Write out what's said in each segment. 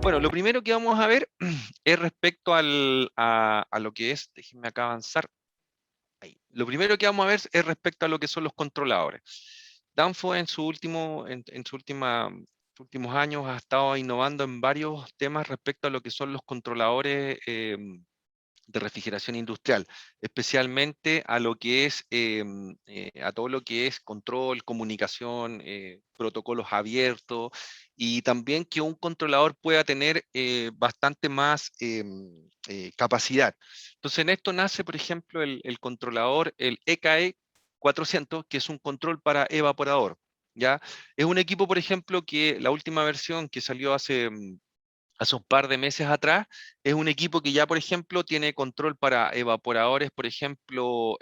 Bueno, lo primero que vamos a ver es respecto a lo que es, déjenme acá avanzar, ahí. Lo primero que vamos a ver es respecto a lo que son los controladores. Danfo en su últimos años ha estado innovando en varios temas respecto a lo que son los controladores de refrigeración industrial, especialmente a lo que es, a todo lo que es control, comunicación, protocolos abiertos, y también que un controlador pueda tener bastante más capacidad. Entonces en esto nace, por ejemplo, el controlador, el EKE 400, que es un control para evaporador. ¿Ya? Es un equipo, por ejemplo, que la última versión que salió hace un par de meses atrás, es un equipo que ya, por ejemplo, tiene control para evaporadores, por ejemplo,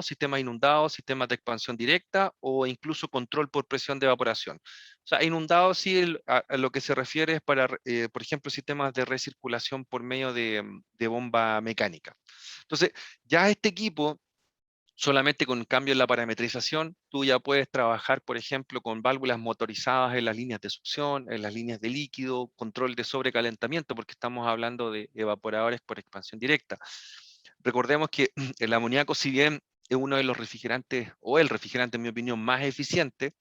sistemas inundados, sistemas de expansión directa o incluso control por presión de evaporación. O sea, inundados sí, a lo que se refiere es para, por ejemplo, sistemas de recirculación por medio de bomba mecánica. Entonces, ya este equipo solamente con un cambio en la parametrización, tú ya puedes trabajar, por ejemplo, con válvulas motorizadas en las líneas de succión, en las líneas de líquido, control de sobrecalentamiento, porque estamos hablando de evaporadores por expansión directa. Recordemos que el amoníaco, si bien es uno de los refrigerantes, o el refrigerante, en mi opinión, más eficiente,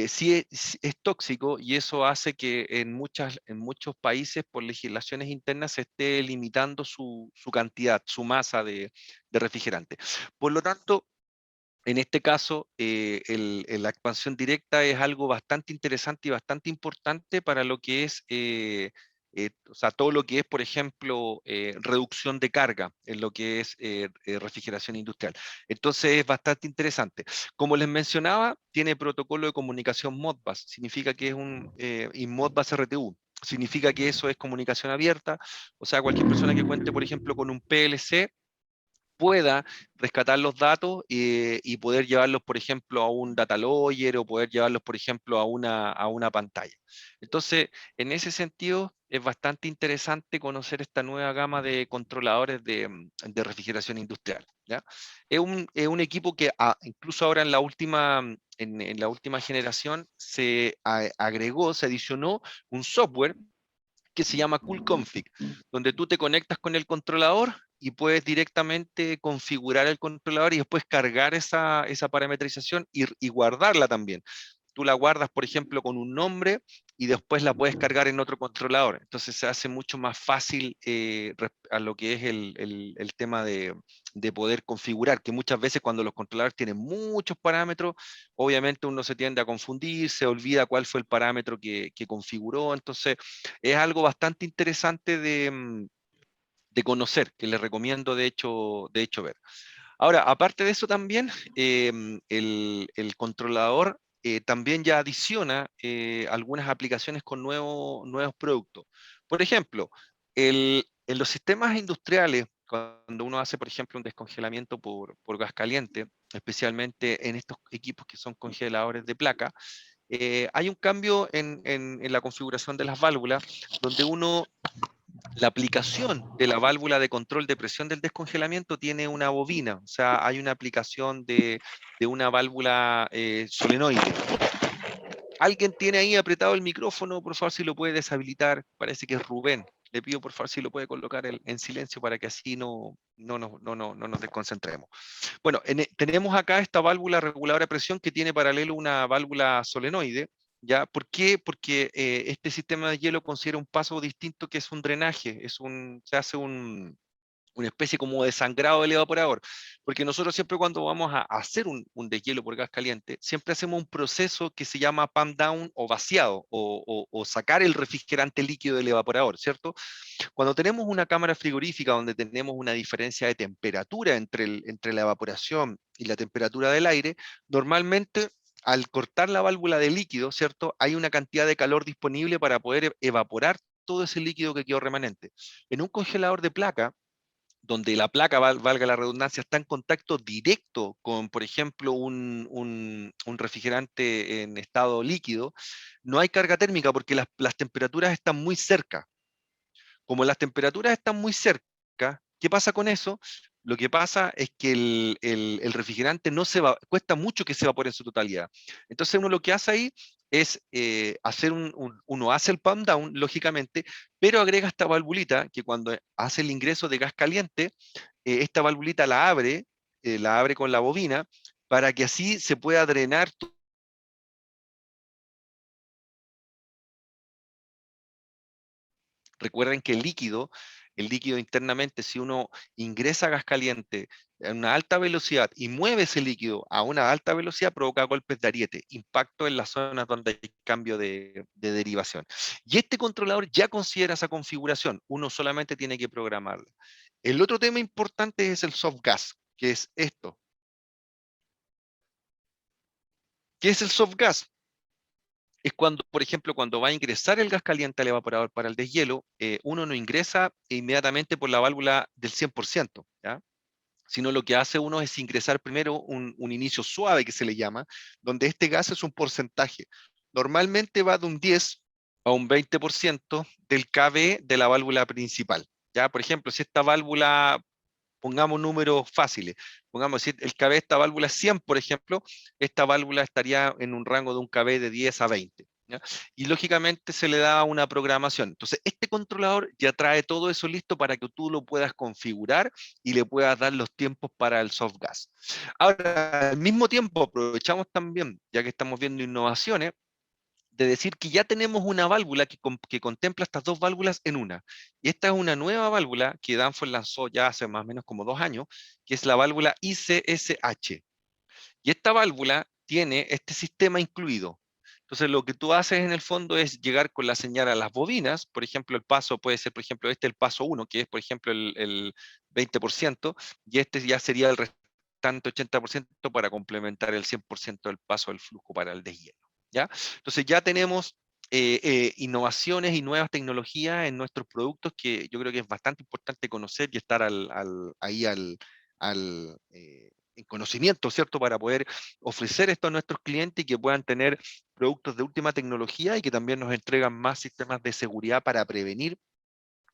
sí es tóxico, y eso hace que en muchos países, por legislaciones internas, se esté limitando su cantidad, su masa de refrigerante. Por lo tanto, en este caso, la expansión directa es algo bastante interesante y bastante importante para lo que es, o sea, todo lo que es, por ejemplo, reducción de carga en lo que es refrigeración industrial. Entonces es bastante interesante. Como les mencionaba, tiene protocolo de comunicación Modbus, significa que es y Modbus RTU. Significa que eso es comunicación abierta, o sea, cualquier persona que cuente, por ejemplo, con un PLC pueda rescatar los datos y poder llevarlos, por ejemplo, a un data logger o poder llevarlos, por ejemplo, a una pantalla. Entonces, en ese sentido, es bastante interesante conocer esta nueva gama de controladores de refrigeración industrial. ¿Ya? Es un equipo que incluso ahora en la última generación se agregó, se adicionó un software que se llama Cool Config, donde tú te conectas con el controlador y puedes directamente configurar el controlador y después cargar esa parametrización y guardarla también. Tú la guardas, por ejemplo, con un nombre y después la puedes cargar en otro controlador. Entonces se hace mucho más fácil a lo que es el tema de poder configurar, que muchas veces cuando los controladores tienen muchos parámetros, obviamente uno se tiende a confundir, se olvida cuál fue el parámetro que configuró. Entonces es algo bastante interesante de conocer, que les recomiendo de hecho ver. Ahora, aparte de eso también, el controlador también ya adiciona algunas aplicaciones con nuevos productos. Por ejemplo, en los sistemas industriales, cuando uno hace, por ejemplo, un descongelamiento por gas caliente, especialmente en estos equipos que son congeladores de placa, hay un cambio en la configuración de las válvulas, donde la aplicación de la válvula de control de presión del descongelamiento tiene una bobina, o sea, hay una aplicación de una válvula solenoide. ¿Alguien tiene ahí apretado el micrófono? Por favor, si lo puede deshabilitar. Parece que es Rubén. Le pido por favor si lo puede colocar en silencio para que así no nos desconcentremos. Bueno, tenemos acá esta válvula reguladora de presión que tiene paralelo una válvula solenoide. ¿Ya? ¿Por qué? Porque este sistema de hielo considera un paso distinto, que es un drenaje, se hace una especie como de sangrado del evaporador, porque nosotros siempre cuando vamos a hacer un deshielo por gas caliente, siempre hacemos un proceso que se llama pump down o vaciado, o sacar el refrigerante líquido del evaporador, ¿cierto? Cuando tenemos una cámara frigorífica donde tenemos una diferencia de temperatura entre la evaporación y la temperatura del aire, normalmente al cortar la válvula de líquido, ¿cierto? Hay una cantidad de calor disponible para poder evaporar todo ese líquido que quedó remanente. En un congelador de placa, donde la placa, valga la redundancia, está en contacto directo con, por ejemplo, un refrigerante en estado líquido, no hay carga térmica porque las temperaturas están muy cerca. Como las temperaturas están muy cerca, ¿qué pasa con eso? Lo que pasa es que el refrigerante no se va, cuesta mucho que se evapore en su totalidad. Entonces uno lo que hace ahí es hacer uno hace el pump down, lógicamente, pero agrega esta valvulita que cuando hace el ingreso de gas caliente, esta valvulita la abre con la bobina, para que así se pueda drenar. Recuerden que el líquido internamente, si uno ingresa gas caliente a una alta velocidad y mueve ese líquido a una alta velocidad, provoca golpes de ariete, impacto en las zonas donde hay cambio de derivación. Y este controlador ya considera esa configuración, uno solamente tiene que programarla. El otro tema importante es el soft gas, que es esto. ¿Qué es el soft gas? Es cuando, por ejemplo, cuando va a ingresar el gas caliente al evaporador para el deshielo, uno no ingresa inmediatamente por la válvula del 100%, ¿ya? Sino lo que hace uno es ingresar primero un inicio suave, que se le llama, donde este gas es un porcentaje. Normalmente va de un 10 a un 20% del KB de la válvula principal. ¿Ya? Por ejemplo, si esta válvula, pongamos números fáciles, pongamos si el KB de esta válvula es 100, por ejemplo, esta válvula estaría en un rango de un KB de 10 a 20. ¿Ya? Y lógicamente se le da una programación. Entonces, este controlador ya trae todo eso listo para que tú lo puedas configurar y le puedas dar los tiempos para el soft gas. Ahora, al mismo tiempo, aprovechamos también, ya que estamos viendo innovaciones, de decir que ya tenemos una válvula que contempla estas dos válvulas en una. Y esta es una nueva válvula que Danfoss lanzó ya hace más o menos como 2 años, que es la válvula ICSH. Y esta válvula tiene este sistema incluido. Entonces, lo que tú haces en el fondo es llegar con la señal a las bobinas. Por ejemplo, el paso puede ser, por ejemplo, el paso 1, que es, por ejemplo, el 20%, y este ya sería el restante 80% para complementar el 100% del paso del flujo para el deshielo. ¿Ya? Entonces, ya tenemos innovaciones y nuevas tecnologías en nuestros productos que yo creo que es bastante importante conocer y estar ahí en conocimiento, ¿cierto? Para poder ofrecer esto a nuestros clientes y que puedan tener productos de última tecnología y que también nos entregan más sistemas de seguridad para prevenir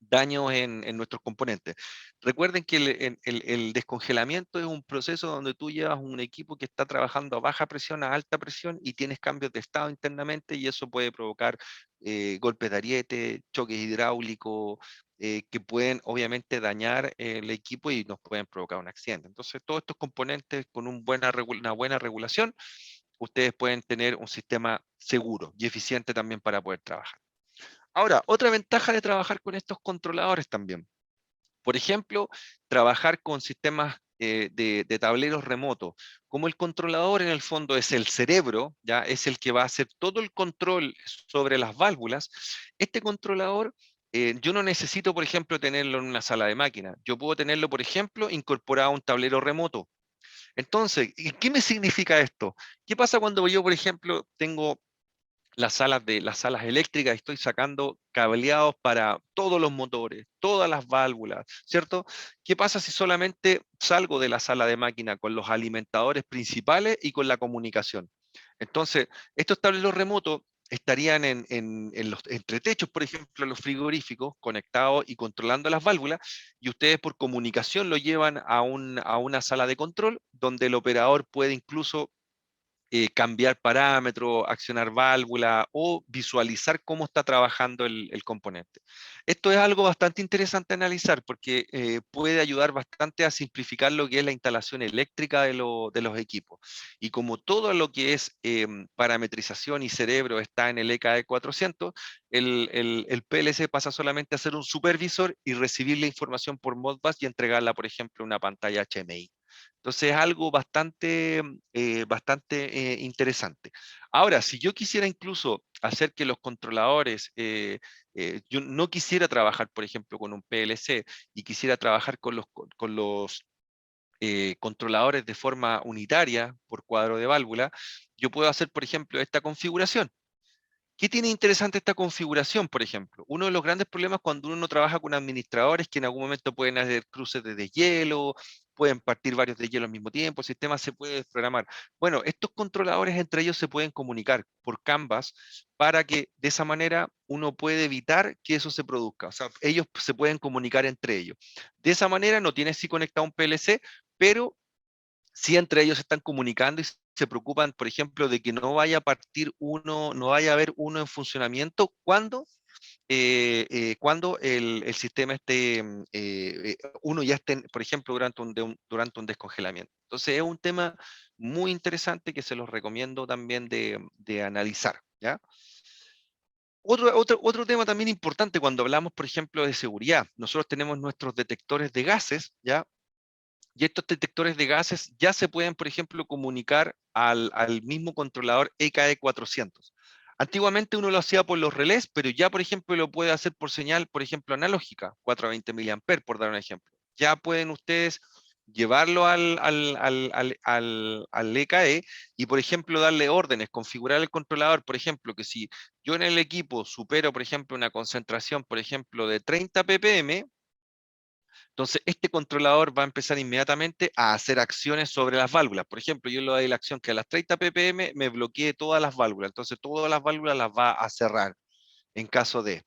daños en nuestros componentes. Recuerden que el descongelamiento es un proceso donde tú llevas un equipo que está trabajando a baja presión, a alta presión y tienes cambios de estado internamente y eso puede provocar golpes de ariete, choques hidráulicos, que pueden obviamente dañar el equipo y nos pueden provocar un accidente. Entonces, todos estos componentes con una buena regulación, ustedes pueden tener un sistema seguro y eficiente también para poder trabajar. Ahora, otra ventaja de trabajar con estos controladores también. Por ejemplo, trabajar con sistemas de tableros remotos. Como el controlador en el fondo es el cerebro, ya es el que va a hacer todo el control sobre las válvulas, este controlador yo no necesito, por ejemplo, tenerlo en una sala de máquina. Yo puedo tenerlo, por ejemplo, incorporado a un tablero remoto. Entonces, ¿y qué me significa esto? ¿Qué pasa cuando yo, por ejemplo, tengo las salas eléctricas, estoy sacando cableados para todos los motores, todas las válvulas, ¿cierto? ¿Qué pasa si solamente salgo de la sala de máquina con los alimentadores principales y con la comunicación? Entonces, estos tableros remotos estarían en los entretechos, por ejemplo, en los frigoríficos, conectados y controlando las válvulas, y ustedes por comunicación lo llevan a una sala de control, donde el operador puede incluso cambiar parámetros, accionar válvula o visualizar cómo está trabajando el componente. Esto es algo bastante interesante a analizar porque puede ayudar bastante a simplificar lo que es la instalación eléctrica de los equipos. Y como todo lo que es parametrización y cerebro está en el EKE 400, el PLC pasa solamente a ser un supervisor y recibir la información por Modbus y entregarla, por ejemplo, en una pantalla HMI. Entonces es algo bastante interesante. Ahora, si yo quisiera incluso hacer que los controladores, yo no quisiera trabajar, por ejemplo, con un PLC y quisiera trabajar con los controladores de forma unitaria por cuadro de válvula, yo puedo hacer, por ejemplo, esta configuración. ¿Qué tiene interesante esta configuración, por ejemplo? Uno de los grandes problemas cuando uno trabaja con administradores que en algún momento pueden hacer cruces de deshielo, pueden partir varios deshielo al mismo tiempo, el sistema se puede desprogramar. Bueno, estos controladores entre ellos se pueden comunicar por Canvas para que de esa manera uno puede evitar que eso se produzca. O sea, ellos se pueden comunicar entre ellos. De esa manera no tienes sí conectado un PLC, pero sí entre ellos se están comunicando y se preocupan, por ejemplo, de que no vaya a partir uno, no vaya a haber uno en funcionamiento cuando el sistema esté, uno ya esté, por ejemplo, durante un descongelamiento. Entonces es un tema muy interesante que se los recomiendo también de analizar, ¿ya? Otro tema también importante cuando hablamos, por ejemplo, de seguridad. Nosotros tenemos nuestros detectores de gases, ¿ya? Y estos detectores de gases ya se pueden, por ejemplo, comunicar al mismo controlador EKE 400. Antiguamente uno lo hacía por los relés, pero ya, por ejemplo, lo puede hacer por señal, por ejemplo, analógica, 420 mA, por dar un ejemplo. Ya pueden ustedes llevarlo al EKE y, por ejemplo, darle órdenes, configurar el controlador, por ejemplo, que si yo en el equipo supero, por ejemplo, una concentración, por ejemplo, de 30 ppm, entonces, este controlador va a empezar inmediatamente a hacer acciones sobre las válvulas. Por ejemplo, yo le doy la acción que a las 30 ppm me bloquee todas las válvulas. Entonces, todas las válvulas las va a cerrar en caso de.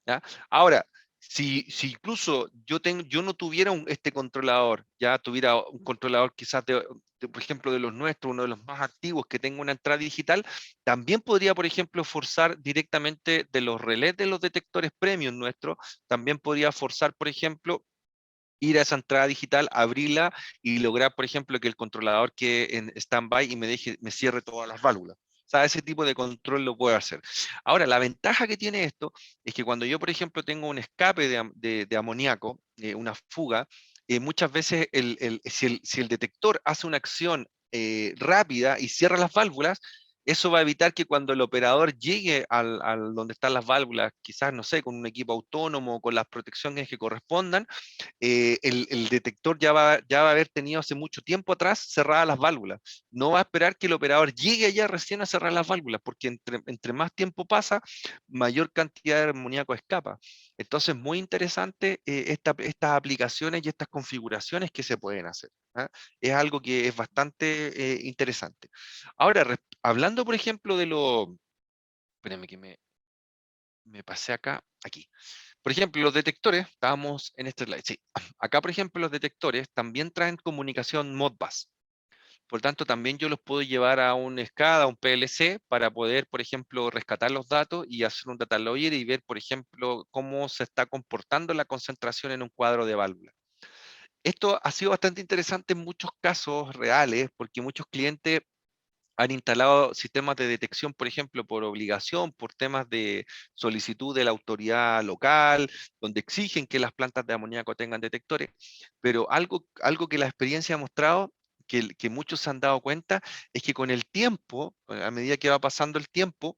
¿Ya? Ahora, si incluso yo no tuviera este controlador, ya tuviera un controlador quizás por ejemplo, de los nuestros, uno de los más activos que tenga una entrada digital, también podría, por ejemplo, forzar directamente de los relés de los detectores premium nuestros, también podría forzar, por ejemplo, ir a esa entrada digital, abrirla y lograr, por ejemplo, que el controlador quede en stand-by y me cierre todas las válvulas. O sea, ese tipo de control lo puedo hacer. Ahora, la ventaja que tiene esto es que cuando yo, por ejemplo, tengo un escape de amoníaco, una fuga, muchas veces si el detector hace una acción rápida y cierra las válvulas, eso va a evitar que cuando el operador llegue al donde están las válvulas, quizás, no sé, con un equipo autónomo, con las protecciones que correspondan, el detector ya va a haber tenido hace mucho tiempo atrás cerradas las válvulas. No va a esperar que el operador llegue allá recién a cerrar las válvulas, porque entre más tiempo pasa, mayor cantidad de amoníaco escapa. Entonces, muy interesante estas aplicaciones y estas configuraciones que se pueden hacer. ¿Ah? Es algo que es bastante interesante. Ahora, hablando, por ejemplo, de lo... Espérenme que me pasé acá, aquí. Por ejemplo, los detectores, estábamos en este slide, sí. Acá, por ejemplo, los detectores también traen comunicación Modbus. Por tanto, también yo los puedo llevar a un SCADA, a un PLC, para poder, por ejemplo, rescatar los datos y hacer un data logger y ver, por ejemplo, cómo se está comportando la concentración en un cuadro de válvula. Esto ha sido bastante interesante en muchos casos reales, porque muchos clientes han instalado sistemas de detección, por ejemplo, por obligación, por temas de solicitud de la autoridad local, donde exigen que las plantas de amoníaco tengan detectores, pero algo que la experiencia ha mostrado, que muchos se han dado cuenta, es que con el tiempo, a medida que va pasando el tiempo,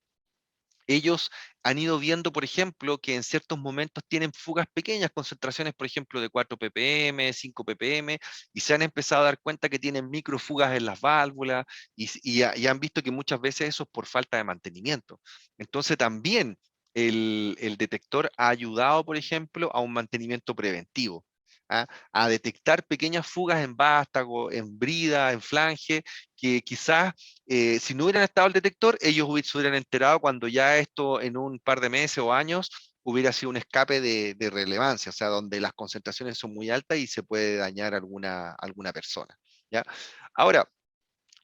ellos han ido viendo, por ejemplo, que en ciertos momentos tienen fugas pequeñas, concentraciones, por ejemplo, de 4 ppm, 5 ppm, y se han empezado a dar cuenta que tienen microfugas en las válvulas, y han visto que muchas veces eso es por falta de mantenimiento. Entonces también el detector ha ayudado, por ejemplo, a un mantenimiento preventivo. ¿Ah? A detectar pequeñas fugas en vástago, en brida, en flange, que quizás si no hubieran estado el detector, ellos se hubieran enterado cuando ya esto en un par de meses o años hubiera sido un escape de relevancia, o sea, donde las concentraciones son muy altas y se puede dañar alguna persona. ¿Ya? Ahora,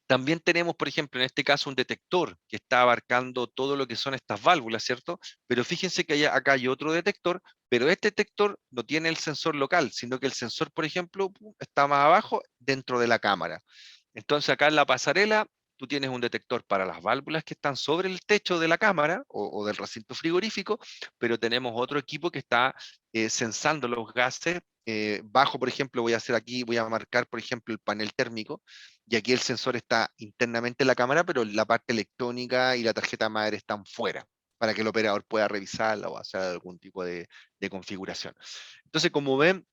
también tenemos, por ejemplo, en este caso un detector que está abarcando todo lo que son estas válvulas, ¿cierto? Pero fíjense que acá hay otro detector, pero este detector no tiene el sensor local, sino que el sensor, por ejemplo, está más abajo dentro de la cámara. Entonces acá en la pasarela tú tienes un detector para las válvulas que están sobre el techo de la cámara o del recinto frigorífico, pero tenemos otro equipo que está sensando los gases. Bajo, por ejemplo, voy a marcar, por ejemplo, el panel térmico, y aquí el sensor está internamente en la cámara, pero la parte electrónica y la tarjeta madre están fuera, para que el operador pueda revisarla o hacer algún tipo de configuración. Entonces, como ven,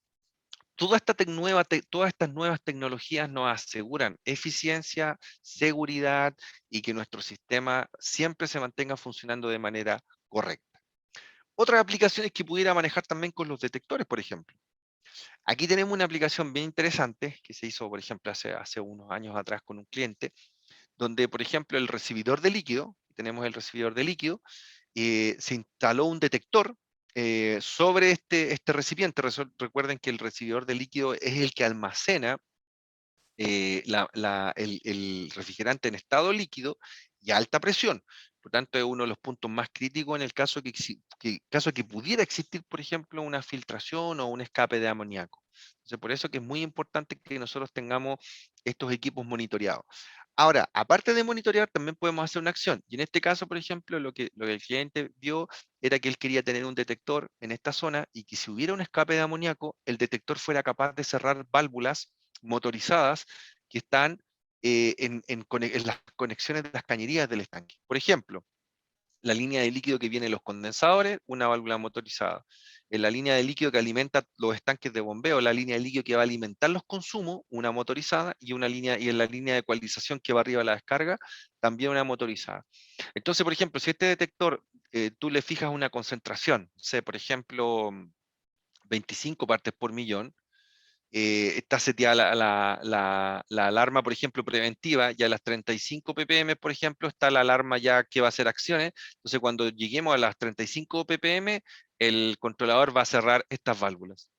todas estas nuevas tecnologías nos aseguran eficiencia, seguridad y que nuestro sistema siempre se mantenga funcionando de manera correcta. Otras aplicaciones que pudiera manejar también con los detectores, por ejemplo. Aquí tenemos una aplicación bien interesante que se hizo, por ejemplo, hace unos años atrás con un cliente, donde, por ejemplo, el recibidor de líquido, tenemos el recibidor de líquido, se instaló un detector sobre este recipiente. Recuerden que el recibidor de líquido es el que almacena el refrigerante en estado líquido y a alta presión. Por tanto, es uno de los puntos más críticos en el caso caso que pudiera existir, por ejemplo, una filtración o un escape de amoníaco. Entonces, por eso que es muy importante que nosotros tengamos estos equipos monitoreados. Ahora, aparte de monitorear, también podemos hacer una acción. Y en este caso, por ejemplo, lo que el cliente vio era que él quería tener un detector en esta zona y que si hubiera un escape de amoníaco, el detector fuera capaz de cerrar válvulas motorizadas que están en las conexiones de las cañerías del estanque. Por ejemplo, la línea de líquido que viene de los condensadores, una válvula motorizada. En la línea de líquido que alimenta los estanques de bombeo, la línea de líquido que va a alimentar los consumos, una motorizada, y en la línea de ecualización que va arriba de la descarga, también una motorizada. Entonces, por ejemplo, si este detector tú le fijas una concentración, sé, por ejemplo, 25 partes por millón, está seteada la alarma, por ejemplo, preventiva, ya a las 35 ppm, por ejemplo, está la alarma ya que va a hacer acciones. Entonces, cuando lleguemos a las 35 ppm, el controlador va a cerrar estas válvulas.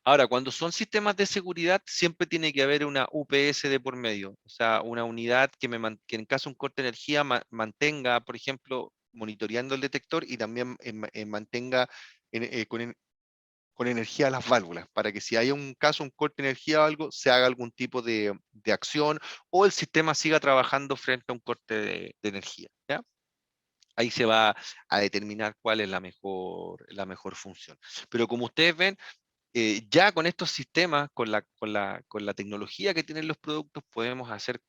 Ahora, cuando son sistemas de seguridad, siempre tiene que haber una UPS de por medio, o sea, una unidad que en caso de un corte de energía mantenga, por ejemplo, monitoreando el detector y también mantenga con energía a las válvulas, para que si hay un caso, un corte de energía o algo, se haga algún tipo de acción o el sistema siga trabajando frente a un corte de energía, ¿ya? Ahí se va a determinar cuál es la mejor función. Pero como ustedes ven, ya con estos sistemas, con la tecnología que tienen los productos, podemos hacer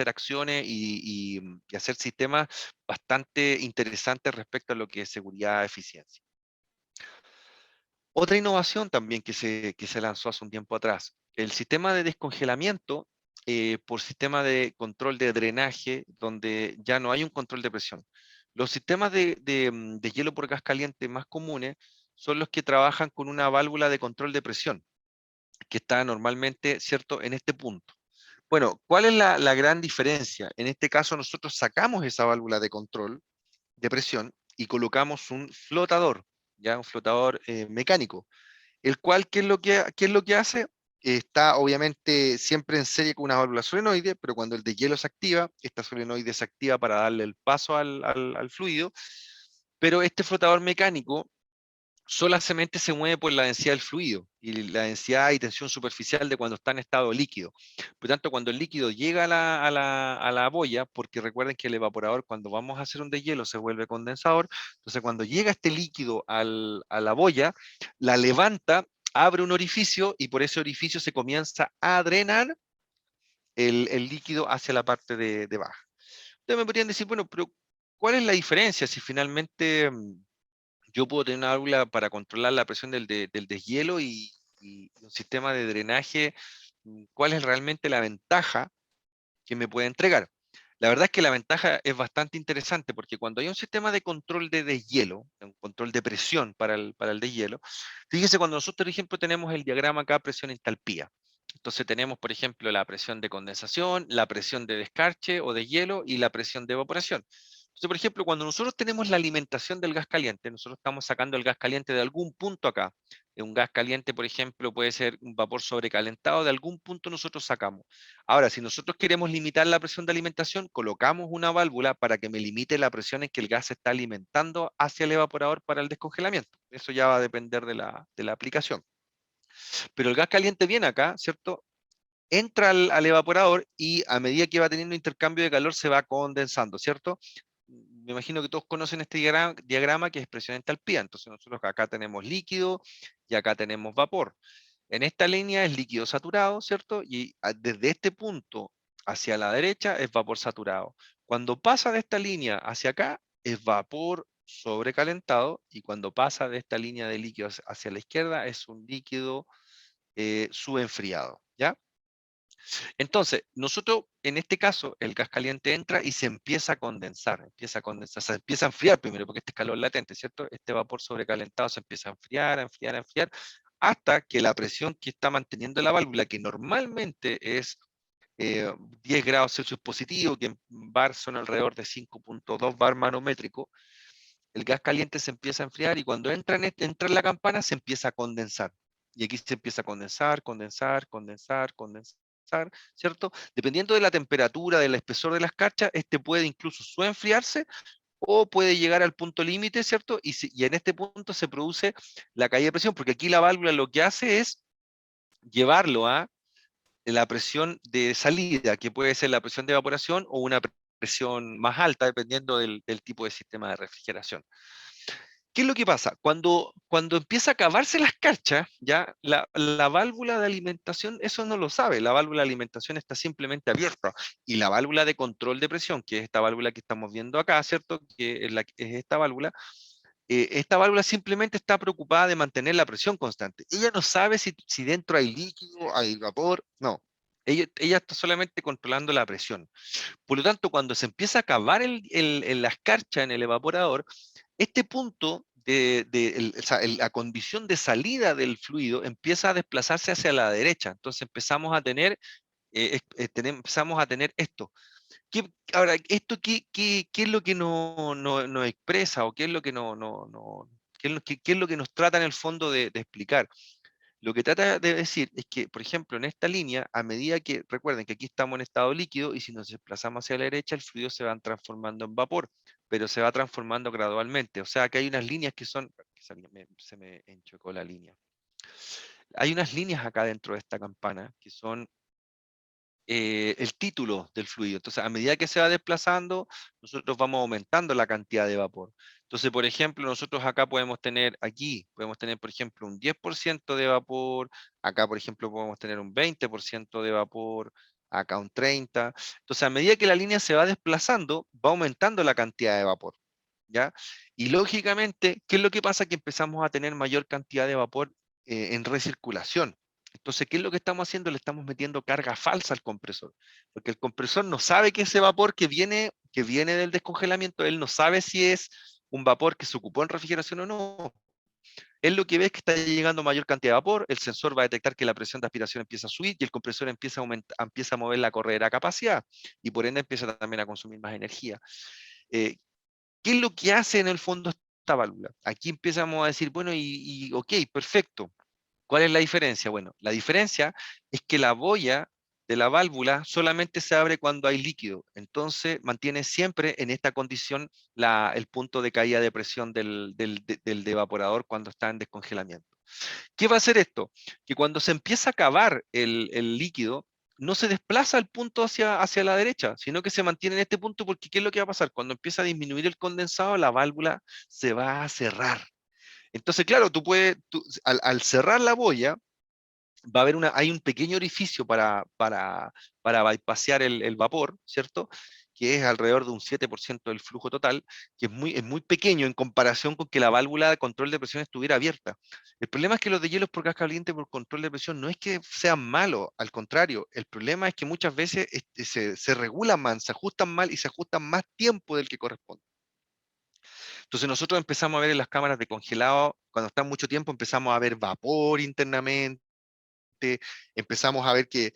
acciones y hacer sistemas bastante interesantes respecto a lo que es seguridad, eficiencia. Otra innovación también que se lanzó hace un tiempo atrás, el sistema de descongelamiento por sistema de control de drenaje, donde ya no hay un control de presión. Los sistemas de hielo por gas caliente más comunes son los que trabajan con una válvula de control de presión, que está normalmente, ¿cierto?, en este punto. Bueno, ¿cuál es la gran diferencia? En este caso nosotros sacamos esa válvula de control de presión y colocamos un flotador, ya un flotador mecánico el cual, qué es lo que hace? Está obviamente siempre en serie con una válvula solenoide, pero cuando el deshielo se activa, esta solenoide se activa para darle el paso al fluido, pero este flotador mecánico solamente se mueve por la densidad del fluido y la densidad y tensión superficial de cuando está en estado líquido. Por tanto, cuando el líquido llega a la boya, porque recuerden que el evaporador cuando vamos a hacer un deshielo se vuelve condensador, entonces cuando llega este líquido a la boya, la levanta, abre un orificio y por ese orificio se comienza a drenar el líquido hacia la parte de baja. Ustedes me podrían decir, bueno, pero ¿cuál es la diferencia si finalmente yo puedo tener una válvula para controlar la presión del deshielo y un sistema de drenaje? ¿Cuál es realmente la ventaja que me puede entregar? La verdad es que la ventaja es bastante interesante porque cuando hay un sistema de control de deshielo, un control de presión para el deshielo, fíjese cuando nosotros, por ejemplo, tenemos el diagrama acá, presión entalpía. Entonces tenemos, por ejemplo, la presión de condensación, la presión de descarche o de hielo y la presión de evaporación. Entonces, por ejemplo, cuando nosotros tenemos la alimentación del gas caliente, nosotros estamos sacando el gas caliente de algún punto acá. Un gas caliente, por ejemplo, puede ser un vapor sobrecalentado, de algún punto nosotros sacamos. Ahora, si nosotros queremos limitar la presión de alimentación, colocamos una válvula para que me limite la presión en que el gas se está alimentando hacia el evaporador para el descongelamiento. Eso ya va a depender de la aplicación. Pero el gas caliente viene acá, ¿cierto? Entra al evaporador y a medida que va teniendo intercambio de calor se va condensando, ¿cierto? Me imagino que todos conocen este diagrama que es presión entalpía. Entonces nosotros acá tenemos líquido y acá tenemos vapor. En esta línea es líquido saturado, ¿cierto? Y desde este punto hacia la derecha es vapor saturado. Cuando pasa de esta línea hacia acá es vapor sobrecalentado y cuando pasa de esta línea de líquidos hacia la izquierda es un líquido subenfriado, ¿ya? Entonces, nosotros, en este caso, el gas caliente entra y se se empieza a enfriar primero, porque este es calor latente, ¿cierto? Este vapor sobrecalentado se empieza a enfriar, a enfriar, a enfriar, hasta que la presión que está manteniendo la válvula, que normalmente es 10 grados Celsius positivo, que en bar son alrededor de 5,2 bar manométrico, el gas caliente se empieza a enfriar y cuando entra en la campana se empieza a condensar. y aquí se empieza a condensar, condensar, condensar, condensar, ¿cierto? Dependiendo de la temperatura, del espesor de la escarcha, este puede incluso enfriarse o puede llegar al punto límite, ¿cierto? Y en este punto se produce la caída de presión, porque aquí la válvula lo que hace es llevarlo a la presión de salida, que puede ser la presión de evaporación o una presión más alta, dependiendo del tipo de sistema de refrigeración. ¿Qué es lo que pasa? Cuando empieza a acabarse la escarcha, ya la válvula de alimentación eso no lo sabe. La válvula de alimentación está simplemente abierta. Y la válvula de control de presión, que es esta válvula que estamos viendo acá, ¿cierto? Que es esta válvula simplemente está preocupada de mantener la presión constante. Ella no sabe si dentro hay líquido, hay vapor, no. Ella está solamente controlando la presión. Por lo tanto, cuando se empieza a acabar la escarcha en el evaporador, este punto o sea, la condición de salida del fluido empieza a desplazarse hacia la derecha. Entonces empezamos a tener esto. Ahora, ¿esto qué es lo que nos expresa o qué es lo que, qué es lo que nos trata en el fondo de explicar? Lo que trata de decir es que, por ejemplo, en esta línea, a medida que, recuerden que aquí estamos en estado líquido y si nos desplazamos hacia la derecha, el fluido se va transformando en vapor, pero se va transformando gradualmente. O sea, que hay unas líneas que son, se me enchocó la línea. Hay unas líneas acá dentro de esta campana que son el título del fluido. Entonces, a medida que se va desplazando, nosotros vamos aumentando la cantidad de vapor. Entonces, por ejemplo, nosotros acá podemos tener, por ejemplo, un 10% de vapor, acá, por ejemplo, podemos tener un 20% de vapor, acá un 30%. Entonces, a medida que la línea se va desplazando, va aumentando la cantidad de vapor, ¿ya? Y lógicamente, ¿qué es lo que pasa? Que empezamos a tener mayor cantidad de vapor en recirculación. Entonces, ¿qué es lo que estamos haciendo? Le estamos metiendo carga falsa al compresor, porque el compresor no sabe que ese vapor que viene del descongelamiento, él no sabe si es un vapor que se ocupó en refrigeración o no. Él lo que ve es que está llegando mayor cantidad de vapor, el sensor va a detectar que la presión de aspiración empieza a subir y el compresor empieza a mover la corredera a capacidad y por ende empieza también a consumir más energía. Eh, ¿Qué es lo que hace en el fondo esta válvula? Aquí empezamos a decir, bueno, ok, perfecto. ¿Cuál es la diferencia? Bueno, la diferencia es que la boya de la válvula solamente se abre cuando hay líquido, entonces mantiene siempre en esta condición el punto de caída de presión del evaporador cuando está en descongelamiento. ¿Qué va a hacer esto? Que cuando se empieza a acabar el líquido, no se desplaza el punto hacia la derecha, sino que se mantiene en este punto porque ¿qué es lo que va a pasar? Cuando empieza a disminuir el condensado, la válvula se va a cerrar. Entonces, claro, al cerrar la boya, va a haber hay un pequeño orificio para bypassear el vapor, ¿cierto? Que es alrededor de un 7% del flujo total, que es muy pequeño en comparación con que la válvula de control de presión estuviera abierta. El problema es que los deshielos por gas caliente por control de presión no es que sean malos, al contrario, el problema es que muchas veces se regulan mal, se ajustan mal y se ajustan más tiempo del que corresponde. Entonces nosotros empezamos a ver en las cámaras de congelado, cuando están mucho tiempo empezamos a ver vapor internamente, empezamos a ver que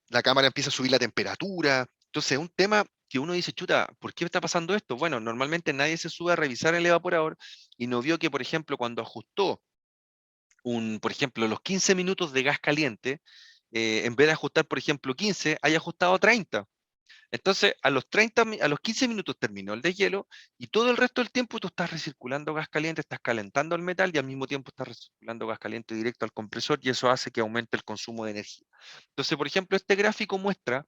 la cámara empieza a subir la temperatura. Entonces, es un tema que uno dice, chuta, ¿por qué está pasando esto? Bueno, normalmente nadie se sube a revisar el evaporador y no vio que, por ejemplo, cuando ajustó por ejemplo, los 15 minutos de gas caliente, en vez de ajustar, por ejemplo, 15, haya ajustado 30. Entonces, a los 15 minutos terminó el deshielo y todo el resto del tiempo tú estás recirculando gas caliente, estás calentando el metal y al mismo tiempo estás recirculando gas caliente directo al compresor y eso hace que aumente el consumo de energía. Entonces, por ejemplo, este gráfico muestra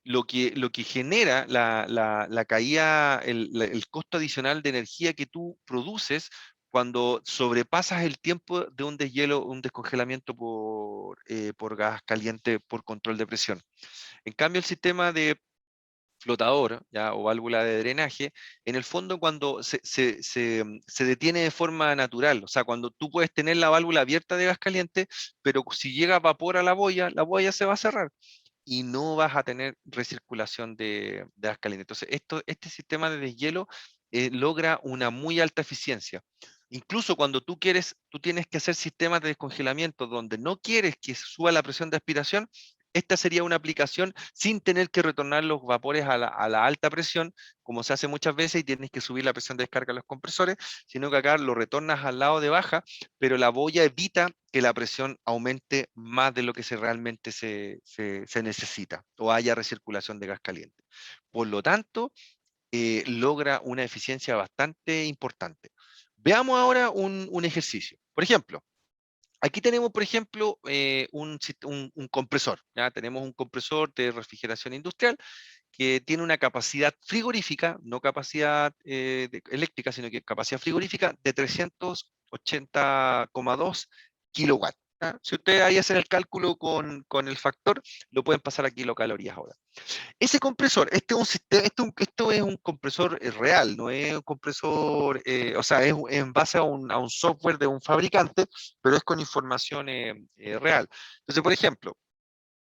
lo que genera la caída, el costo adicional de energía que tú produces cuando sobrepasas el tiempo de un deshielo, un descongelamiento por gas caliente por control de presión. En cambio, el sistema de flotador, ¿ya? O válvula de drenaje, en el fondo cuando se detiene de forma natural, o sea, cuando tú puedes tener la válvula abierta de gas caliente, pero si llega vapor a la boya se va a cerrar y no vas a tener recirculación de gas caliente. Entonces, este sistema de deshielo logra una muy alta eficiencia. Incluso cuando tú tienes que hacer sistemas de descongelamiento donde no quieres que suba la presión de aspiración, esta sería una aplicación sin tener que retornar los vapores a la alta presión, como se hace muchas veces y tienes que subir la presión de descarga de los compresores, sino que acá lo retornas al lado de baja, pero la boya evita que la presión aumente más de lo que realmente se necesita o haya recirculación de gas caliente. Por lo tanto, logra una eficiencia bastante importante. Veamos ahora un ejercicio. Por ejemplo, aquí tenemos, por ejemplo, un compresor. ¿Ya? Tenemos un compresor de refrigeración industrial que tiene una capacidad frigorífica, no capacidad eléctrica, sino que capacidad frigorífica de 380,2 kilowatts. ¿Ya? Si ustedes ahí hacen el cálculo con el factor, lo pueden pasar a kilocalorías ahora. Ese compresor, este es un sistema, esto es un compresor real, no es un compresor, o sea, es en base a un software de un fabricante, pero es con información real. Entonces, por ejemplo,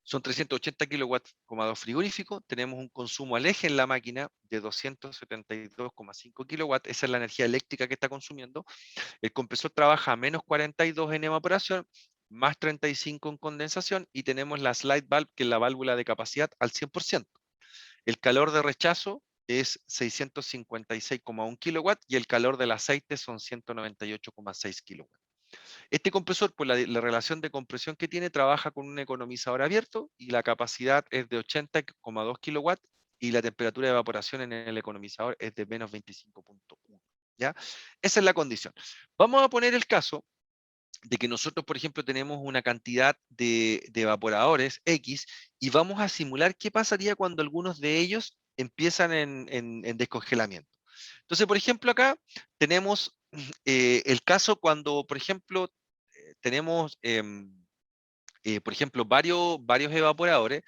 son 380 kilowatts, frigorífico, tenemos un consumo al eje en la máquina de 272,5 kilowatts, esa es la energía eléctrica que está consumiendo. El compresor trabaja a menos 42 en evaporación, más 35 en condensación, y tenemos la slide valve, que es la válvula de capacidad, al 100%. El calor de rechazo es 656,1 kilowatts y el calor del aceite son 198,6 kilowatts. Este compresor, por la relación de compresión que tiene, trabaja con un economizador abierto y la capacidad es de 80,2 kilowatts y la temperatura de evaporación en el economizador es de menos 25,1. ¿Ya? Esa es la condición. Vamos a poner el caso de que nosotros, por ejemplo, tenemos una cantidad de evaporadores X y vamos a simular qué pasaría cuando algunos de ellos empiezan en descongelamiento. Entonces, por ejemplo, acá tenemos el caso cuando, por ejemplo, tenemos, por ejemplo, varios evaporadores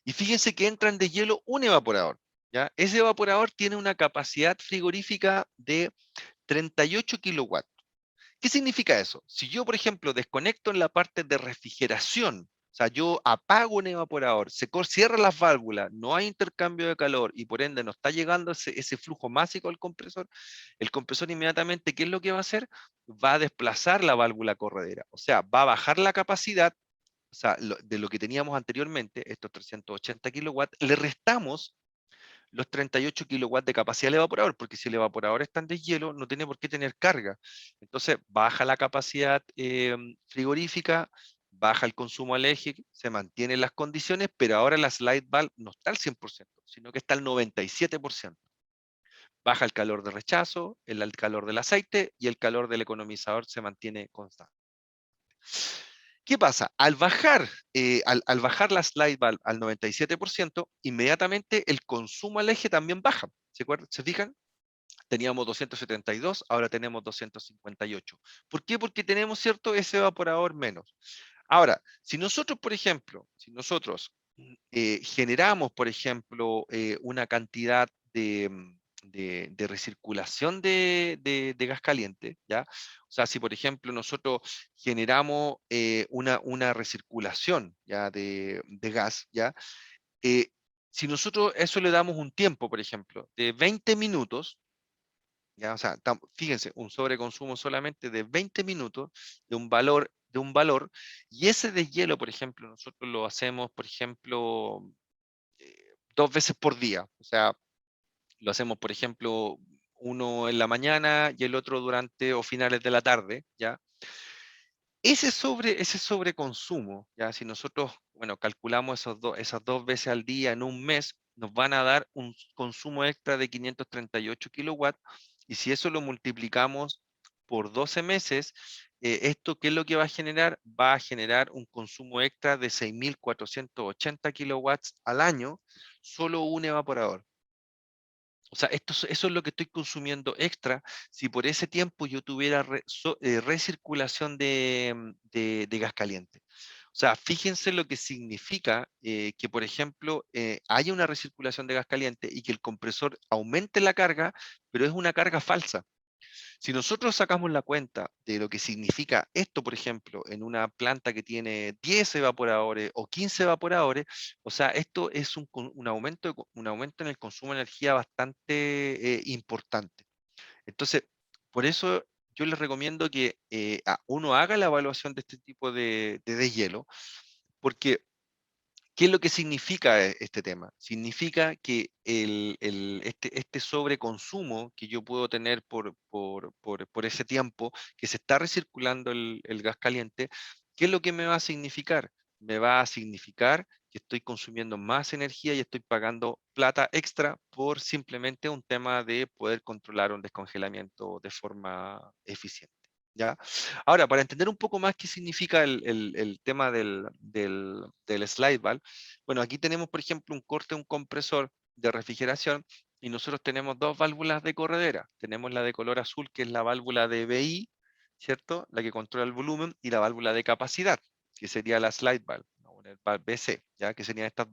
y fíjense que entran de hielo un evaporador. ¿Ya? Ese evaporador tiene una capacidad frigorífica de 38 kilowatts. ¿Qué significa eso? Si yo, por ejemplo, desconecto en la parte de refrigeración, o sea, yo apago un evaporador, cierra las válvulas, no hay intercambio de calor y por ende no está llegando ese flujo másico al compresor, el compresor inmediatamente, ¿qué es lo que va a hacer? Va a desplazar la válvula corredera, o sea, va a bajar la capacidad, o sea, de lo que teníamos anteriormente, estos 380 kilowatts, le restamos los 38 kilowatts de capacidad del evaporador, porque si el evaporador está en deshielo, no tiene por qué tener carga. Entonces, baja la capacidad frigorífica, baja el consumo al eje, se mantienen las condiciones, pero ahora la slide valve no está al 100%, sino que está al 97%. Baja el calor de rechazo, el calor del aceite y el calor del economizador se mantiene constante. ¿Qué pasa? Al bajar la slide valve al 97%, inmediatamente el consumo al eje también baja. ¿Se fijan? Teníamos 272, ahora tenemos 258. ¿Por qué? Porque tenemos, ¿cierto?, ese evaporador menos. Ahora, si nosotros, por ejemplo, generamos, por ejemplo, una cantidad de recirculación de gas caliente, ¿ya? O sea, si por ejemplo nosotros generamos una recirculación, ¿ya? De gas, ¿ya? Eh, si nosotros eso le damos un tiempo, por ejemplo, de 20 minutos, ¿ya? O sea, fíjense, un sobreconsumo solamente de 20 minutos de un valor, y ese deshielo, por ejemplo, nosotros lo hacemos, por ejemplo, 2 veces por día. O sea, lo hacemos, por ejemplo, uno en la mañana y el otro durante o finales de la tarde, ¿ya? Ese sobreconsumo, ¿ya? Si nosotros, bueno, calculamos esas 2 veces al día en un mes, nos van a dar un consumo extra de 538 kilowatts, y si eso lo multiplicamos por 12 meses, ¿esto qué es lo que va a generar? Va a generar un consumo extra de 6.480 kilowatts al año, solo un evaporador. O sea, eso es lo que estoy consumiendo extra si por ese tiempo yo tuviera recirculación de gas caliente. O sea, fíjense lo que significa que, por ejemplo, haya una recirculación de gas caliente y que el compresor aumente la carga, pero es una carga falsa. Si nosotros sacamos la cuenta de lo que significa esto, por ejemplo, en una planta que tiene 10 evaporadores o 15 evaporadores, o sea, esto es un aumento en el consumo de energía bastante importante. Entonces, por eso yo les recomiendo que uno haga la evaluación de este tipo de deshielo, porque ¿Qué es lo que significa este tema? Significa que este sobreconsumo que yo puedo tener por ese tiempo que se está recirculando el gas caliente, ¿qué es lo que me va a significar? Me va a significar que estoy consumiendo más energía y estoy pagando plata extra por simplemente un tema de poder controlar un descongelamiento de forma eficiente. ¿Ya? Ahora, para entender un poco más qué significa el tema del slide valve, bueno, aquí tenemos, por ejemplo, un corte, un compresor de refrigeración, y nosotros tenemos dos válvulas de corredera. Tenemos la de color azul, que es la válvula de BI, ¿cierto? La que controla el volumen, y la válvula de capacidad, que sería la slide valve, ¿no? El valve BC, ¿ya? Que serían estas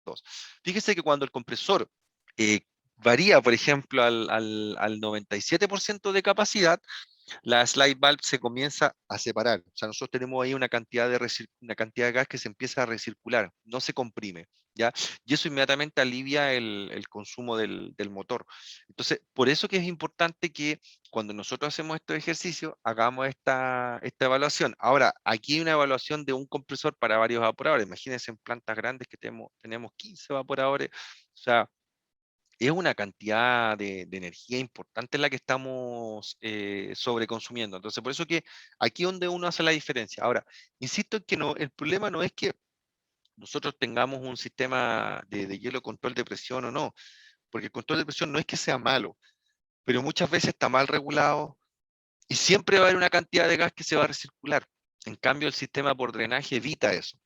dos. Fíjese que cuando el compresor eh, varía, por ejemplo, al 97% de capacidad, la slide valve se comienza a separar. O sea, nosotros tenemos ahí una cantidad de gas que se empieza a recircular, no se comprime, ¿ya? Y eso inmediatamente alivia el consumo del motor. Entonces, por eso que es importante que cuando nosotros hacemos estos ejercicios, hagamos esta evaluación. Ahora, aquí hay una evaluación de un compresor para varios evaporadores. Imagínense en plantas grandes que tenemos 15 evaporadores. O sea, es una cantidad de energía importante la que estamos sobreconsumiendo. Entonces, por eso que aquí es donde uno hace la diferencia. Ahora, insisto en que no, el problema no es que nosotros tengamos un sistema de hielo control de presión o no, porque el control de presión no es que sea malo, pero muchas veces está mal regulado y siempre va a haber una cantidad de gas que se va a recircular. En cambio, el sistema por drenaje evita eso.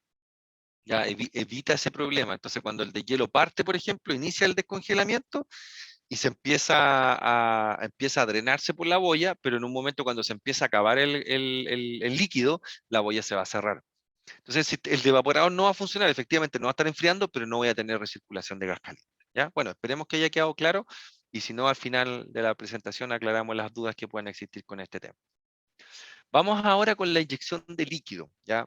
Ya evita ese problema. Entonces, cuando el de hielo parte, por ejemplo, inicia el descongelamiento, y se empieza a drenarse por la boya, pero en un momento cuando se empieza a acabar el líquido, la boya se va a cerrar. Entonces, si el evaporador no va a funcionar, efectivamente no va a estar enfriando, pero no voy a tener recirculación de gas caliente. ¿Ya? Bueno, esperemos que haya quedado claro, y si no, al final de la presentación aclaramos las dudas que puedan existir con este tema. Vamos ahora con la inyección de líquido, ¿ya?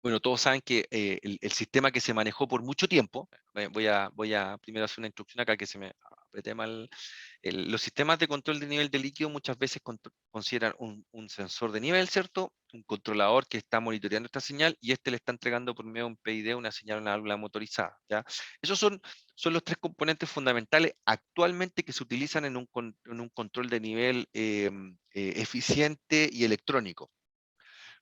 Bueno, todos saben que el sistema que se manejó por mucho tiempo, voy a primero hacer una instrucción acá que se me apreté mal. Los sistemas de control de nivel de líquido muchas veces consideran un sensor de nivel, ¿cierto? Un controlador que está monitoreando esta señal, y este le está entregando por medio de un PID una señal a una válvula motorizada, ¿ya? Esos son los tres componentes fundamentales actualmente que se utilizan en un control de nivel eficiente y electrónico.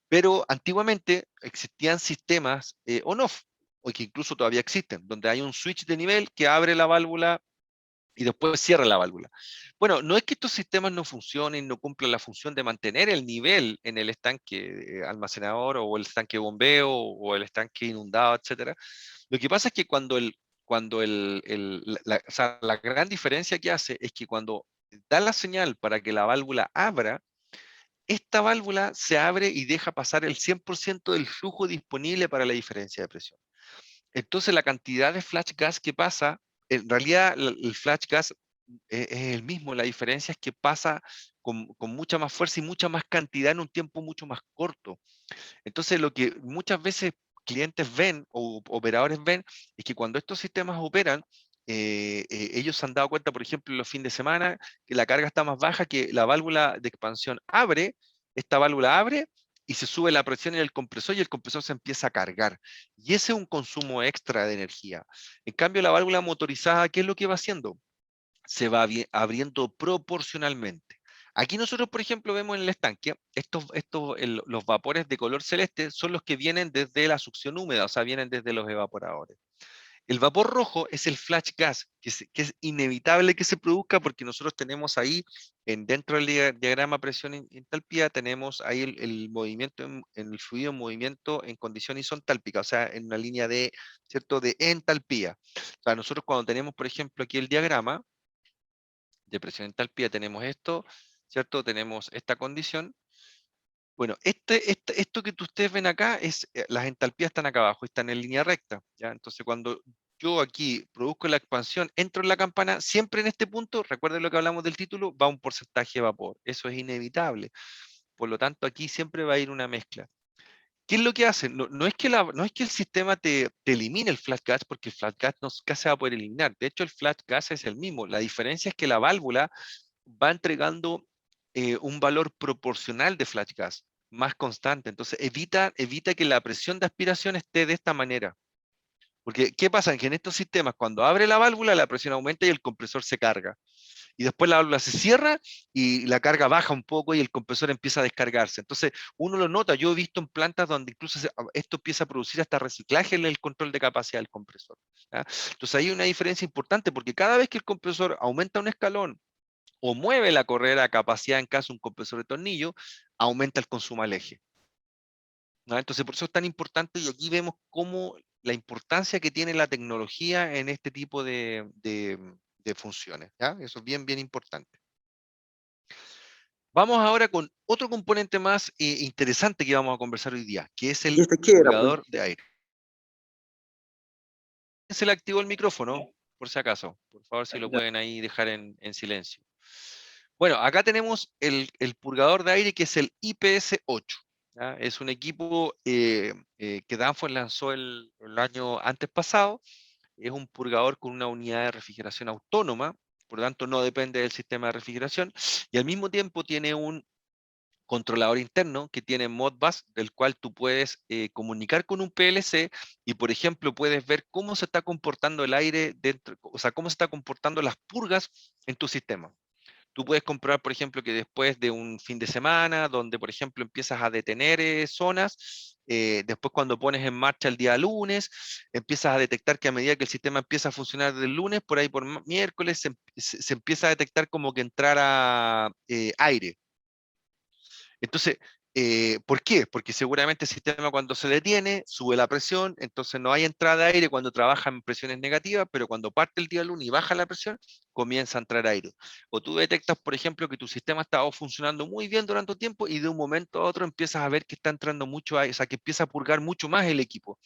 Pero antiguamente existían sistemas on-off, o que incluso todavía existen, donde hay un switch de nivel que abre la válvula y después cierra la válvula. Bueno, no es que estos sistemas no funcionen, no cumplan la función de mantener el nivel en el estanque almacenador, o el estanque bombeo, o el estanque inundado, etcétera. Lo que pasa es que o sea, la gran diferencia que hace es que cuando da la señal para que la válvula abra, esta válvula se abre y deja pasar el 100% del flujo disponible para la diferencia de presión. Entonces, la cantidad de flash gas que pasa, en realidad el flash gas es el mismo, la diferencia es que pasa con mucha más fuerza y mucha más cantidad en un tiempo mucho más corto. Entonces, lo que muchas veces clientes ven o operadores ven es que cuando estos sistemas operan, ellos se han dado cuenta, por ejemplo, en los fines de semana, que la carga está más baja, que la válvula de expansión abre, esta válvula abre y se sube la presión en el compresor, y el compresor se empieza a cargar. Y ese es un consumo extra de energía. En cambio, la válvula motorizada, ¿qué es lo que va haciendo? Se va abriendo proporcionalmente. Aquí nosotros, por ejemplo, vemos en el estanque, los vapores de color celeste son los que vienen desde la succión húmeda, o sea, vienen desde los evaporadores. El vapor rojo es el flash gas, que es inevitable que se produzca, porque nosotros tenemos ahí, dentro del diagrama presión y entalpía, tenemos ahí el movimiento, en el fluido en movimiento en condición isentálpica, o sea, en una línea de, ¿cierto?, de entalpía. O sea, nosotros cuando tenemos, por ejemplo, aquí el diagrama de presión entalpía, tenemos esto, ¿cierto? Tenemos esta condición. Bueno, esto que ustedes ven acá, las entalpías están acá abajo, están en línea recta, ¿ya? Entonces, cuando yo aquí produzco la expansión, entro en la campana, siempre en este punto, recuerden lo que hablamos del título, va un porcentaje de vapor. Eso es inevitable. Por lo tanto, aquí siempre va a ir una mezcla. ¿Qué es lo que hacen? No es que el sistema te elimine el flash gas, porque el flash gas nunca se va a poder eliminar. De hecho, el flash gas es el mismo. La diferencia es que la válvula va entregando un valor proporcional de flash gas más constante. Entonces, evita que la presión de aspiración esté de esta manera. Porque, ¿qué pasa? Que en estos sistemas, cuando abre la válvula, la presión aumenta y el compresor se carga. Y después la válvula se cierra y la carga baja un poco y el compresor empieza a descargarse. Entonces, uno lo nota. Yo he visto en plantas donde incluso esto empieza a producir hasta reciclaje en el control de capacidad del compresor. ¿Ya? Entonces, hay una diferencia importante porque cada vez que el compresor aumenta un escalón o mueve la correa a capacidad en caso de un compresor de tornillo, aumenta el consumo al eje. ¿No? Entonces, por eso es tan importante y aquí vemos cómo la importancia que tiene la tecnología en este tipo de funciones. ¿Ya? Eso es bien, bien importante. Vamos ahora con otro componente más interesante que vamos a conversar hoy día, que es ¿Y el este qué era, pues? purgador de aire. Se le activó el micrófono, por si acaso. Por favor, si lo Ya. pueden ahí dejar en silencio. Bueno, acá tenemos el purgador de aire que es el IPS-8. ¿Ya? Es un equipo que Danfoss lanzó el año antes pasado. Es un purgador con una unidad de refrigeración autónoma, por lo tanto no depende del sistema de refrigeración, y al mismo tiempo tiene un controlador interno que tiene Modbus, del cual tú puedes comunicar con un PLC y, por ejemplo, puedes ver cómo se está comportando el aire dentro, o sea, cómo se está comportando las purgas en tu sistema. Tú puedes comprobar, por ejemplo, que después de un fin de semana, donde, por ejemplo, empiezas a detener zonas, después cuando pones en marcha el día lunes, empiezas a detectar que a medida que el sistema empieza a funcionar del lunes, por ahí por miércoles, se empieza a detectar como que entrara aire. Entonces, ¿por qué? Porque seguramente el sistema cuando se detiene, sube la presión, entonces no hay entrada de aire cuando trabaja en presiones negativas, pero cuando parte el día lunes y baja la presión, comienza a entrar aire. O tú detectas, por ejemplo, que tu sistema ha estado funcionando muy bien durante un tiempo y de un momento a otro empiezas a ver que está entrando mucho aire, o sea, que empieza a purgar mucho más el equipo.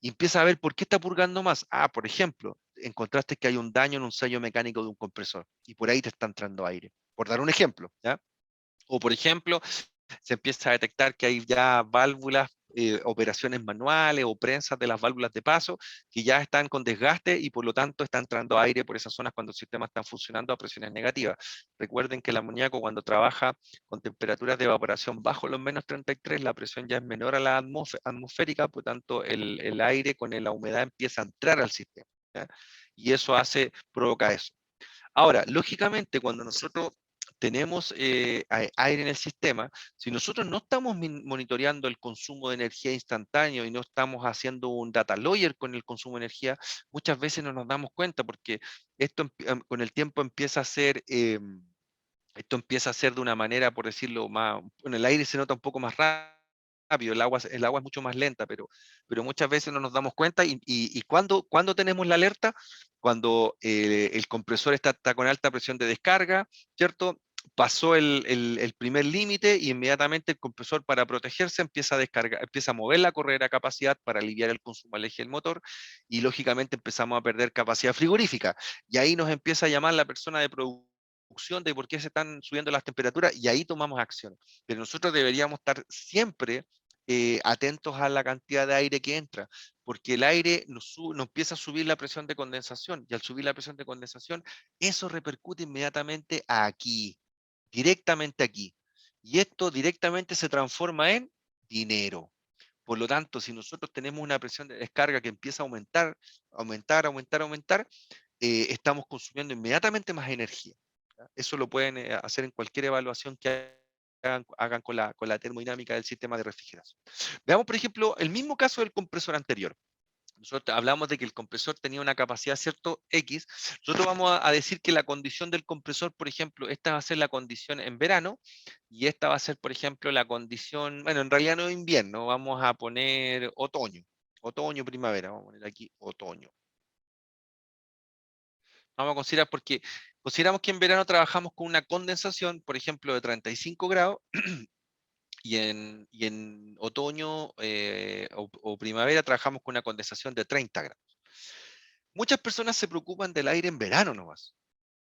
Y empiezas a ver por qué está purgando más. Ah, por ejemplo, encontraste que hay un daño en un sello mecánico de un compresor y por ahí te está entrando aire. Por dar un ejemplo, ¿ya? O por ejemplo, se empieza a detectar que hay ya válvulas, operaciones manuales o prensas de las válvulas de paso que ya están con desgaste y por lo tanto está entrando aire por esas zonas cuando el sistema está funcionando a presiones negativas. Recuerden que el amoníaco cuando trabaja con temperaturas de evaporación bajo los -33, la presión ya es menor a la atmosférica, por lo tanto el aire con la humedad empieza a entrar al sistema. ¿Ya? Y eso provoca eso. Ahora, lógicamente, cuando nosotros tenemos aire en el sistema, si nosotros no estamos monitoreando el consumo de energía instantáneo y no estamos haciendo un data lawyer con el consumo de energía, muchas veces no nos damos cuenta porque esto con el tiempo empieza a ser... esto empieza a ser de una manera, por decirlo más, bueno, el aire se nota un poco más rápido, el agua es mucho más lenta, pero muchas veces no nos damos cuenta y cuando tenemos la alerta, cuando el compresor está con alta presión de descarga, ¿cierto? Pasó el primer límite y inmediatamente el compresor para protegerse empieza a descargar, empieza a mover la correa a capacidad para aliviar el consumo al eje del motor y lógicamente empezamos a perder capacidad frigorífica. Y ahí nos empieza a llamar la persona de producción de por qué se están subiendo las temperaturas y ahí tomamos acción. Pero nosotros deberíamos estar siempre atentos a la cantidad de aire que entra, porque el aire nos empieza a subir la presión de condensación y al subir la presión de condensación, eso repercute inmediatamente aquí, directamente aquí. Y esto directamente se transforma en dinero. Por lo tanto, si nosotros tenemos una presión de descarga que empieza a aumentar, aumentar, aumentar, aumentar, estamos consumiendo inmediatamente más energía. ¿Ya? Eso lo pueden hacer en cualquier evaluación que hagan con la termodinámica del sistema de refrigeración. Veamos, por ejemplo, el mismo caso del compresor anterior. Nosotros hablamos de que el compresor tenía una capacidad cierto X. Nosotros vamos a decir que la condición del compresor, por ejemplo, esta va a ser la condición en verano y esta va a ser, por ejemplo, la condición, bueno, en realidad no invierno, vamos a poner otoño. Otoño, primavera, vamos a poner aquí otoño. Vamos a considerar porque consideramos que en verano trabajamos con una condensación, por ejemplo, de 35 grados y en otoño o primavera trabajamos con una condensación de 30 grados. Muchas personas se preocupan del aire en verano nomás.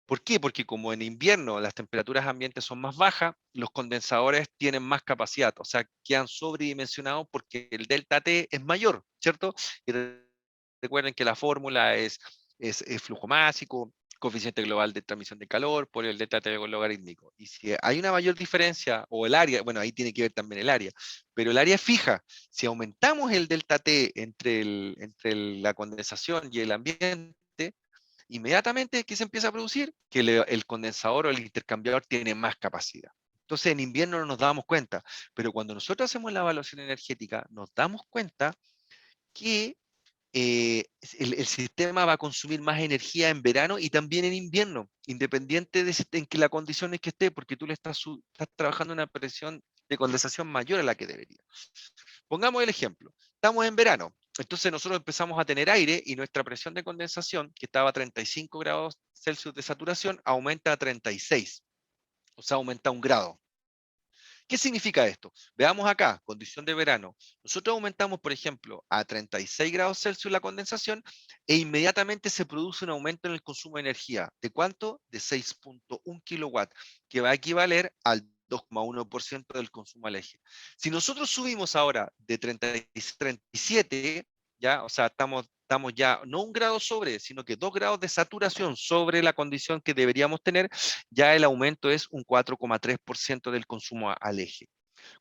¿Por qué? Porque como en invierno las temperaturas ambientes son más bajas, los condensadores tienen más capacidad, o sea, quedan sobredimensionados porque el delta T es mayor, ¿cierto? Y recuerden que la fórmula es flujo másico, coeficiente global de transmisión de calor por el delta T logarítmico. Y si hay una mayor diferencia, o el área, bueno, ahí tiene que ver también el área, pero el área fija, si aumentamos el delta T entre la condensación y el ambiente, inmediatamente, ¿qué se empieza a producir? Que el condensador o el intercambiador tiene más capacidad. Entonces, en invierno no nos damos cuenta, pero cuando nosotros hacemos la evaluación energética, nos damos cuenta que el sistema va a consumir más energía en verano y también en invierno, independiente de en que la condición es que esté, porque tú le estás trabajando una presión de condensación mayor a la que debería. Pongamos el ejemplo, estamos en verano, entonces nosotros empezamos a tener aire y nuestra presión de condensación, que estaba a 35 grados Celsius de saturación, aumenta a 36, o sea, aumenta 1 grado. ¿Qué significa esto? Veamos acá, condición de verano. Nosotros aumentamos, por ejemplo, a 36 grados Celsius la condensación e inmediatamente se produce un aumento en el consumo de energía. ¿De cuánto? De 6.1 kilowatts, que va a equivaler al 2,1% del consumo al eje. Si nosotros subimos ahora de 36 a 37, ya, o sea, estamos ya no 1 grado sobre, sino que 2 grados de saturación sobre la condición que deberíamos tener, ya el aumento es un 4,3% del consumo al eje.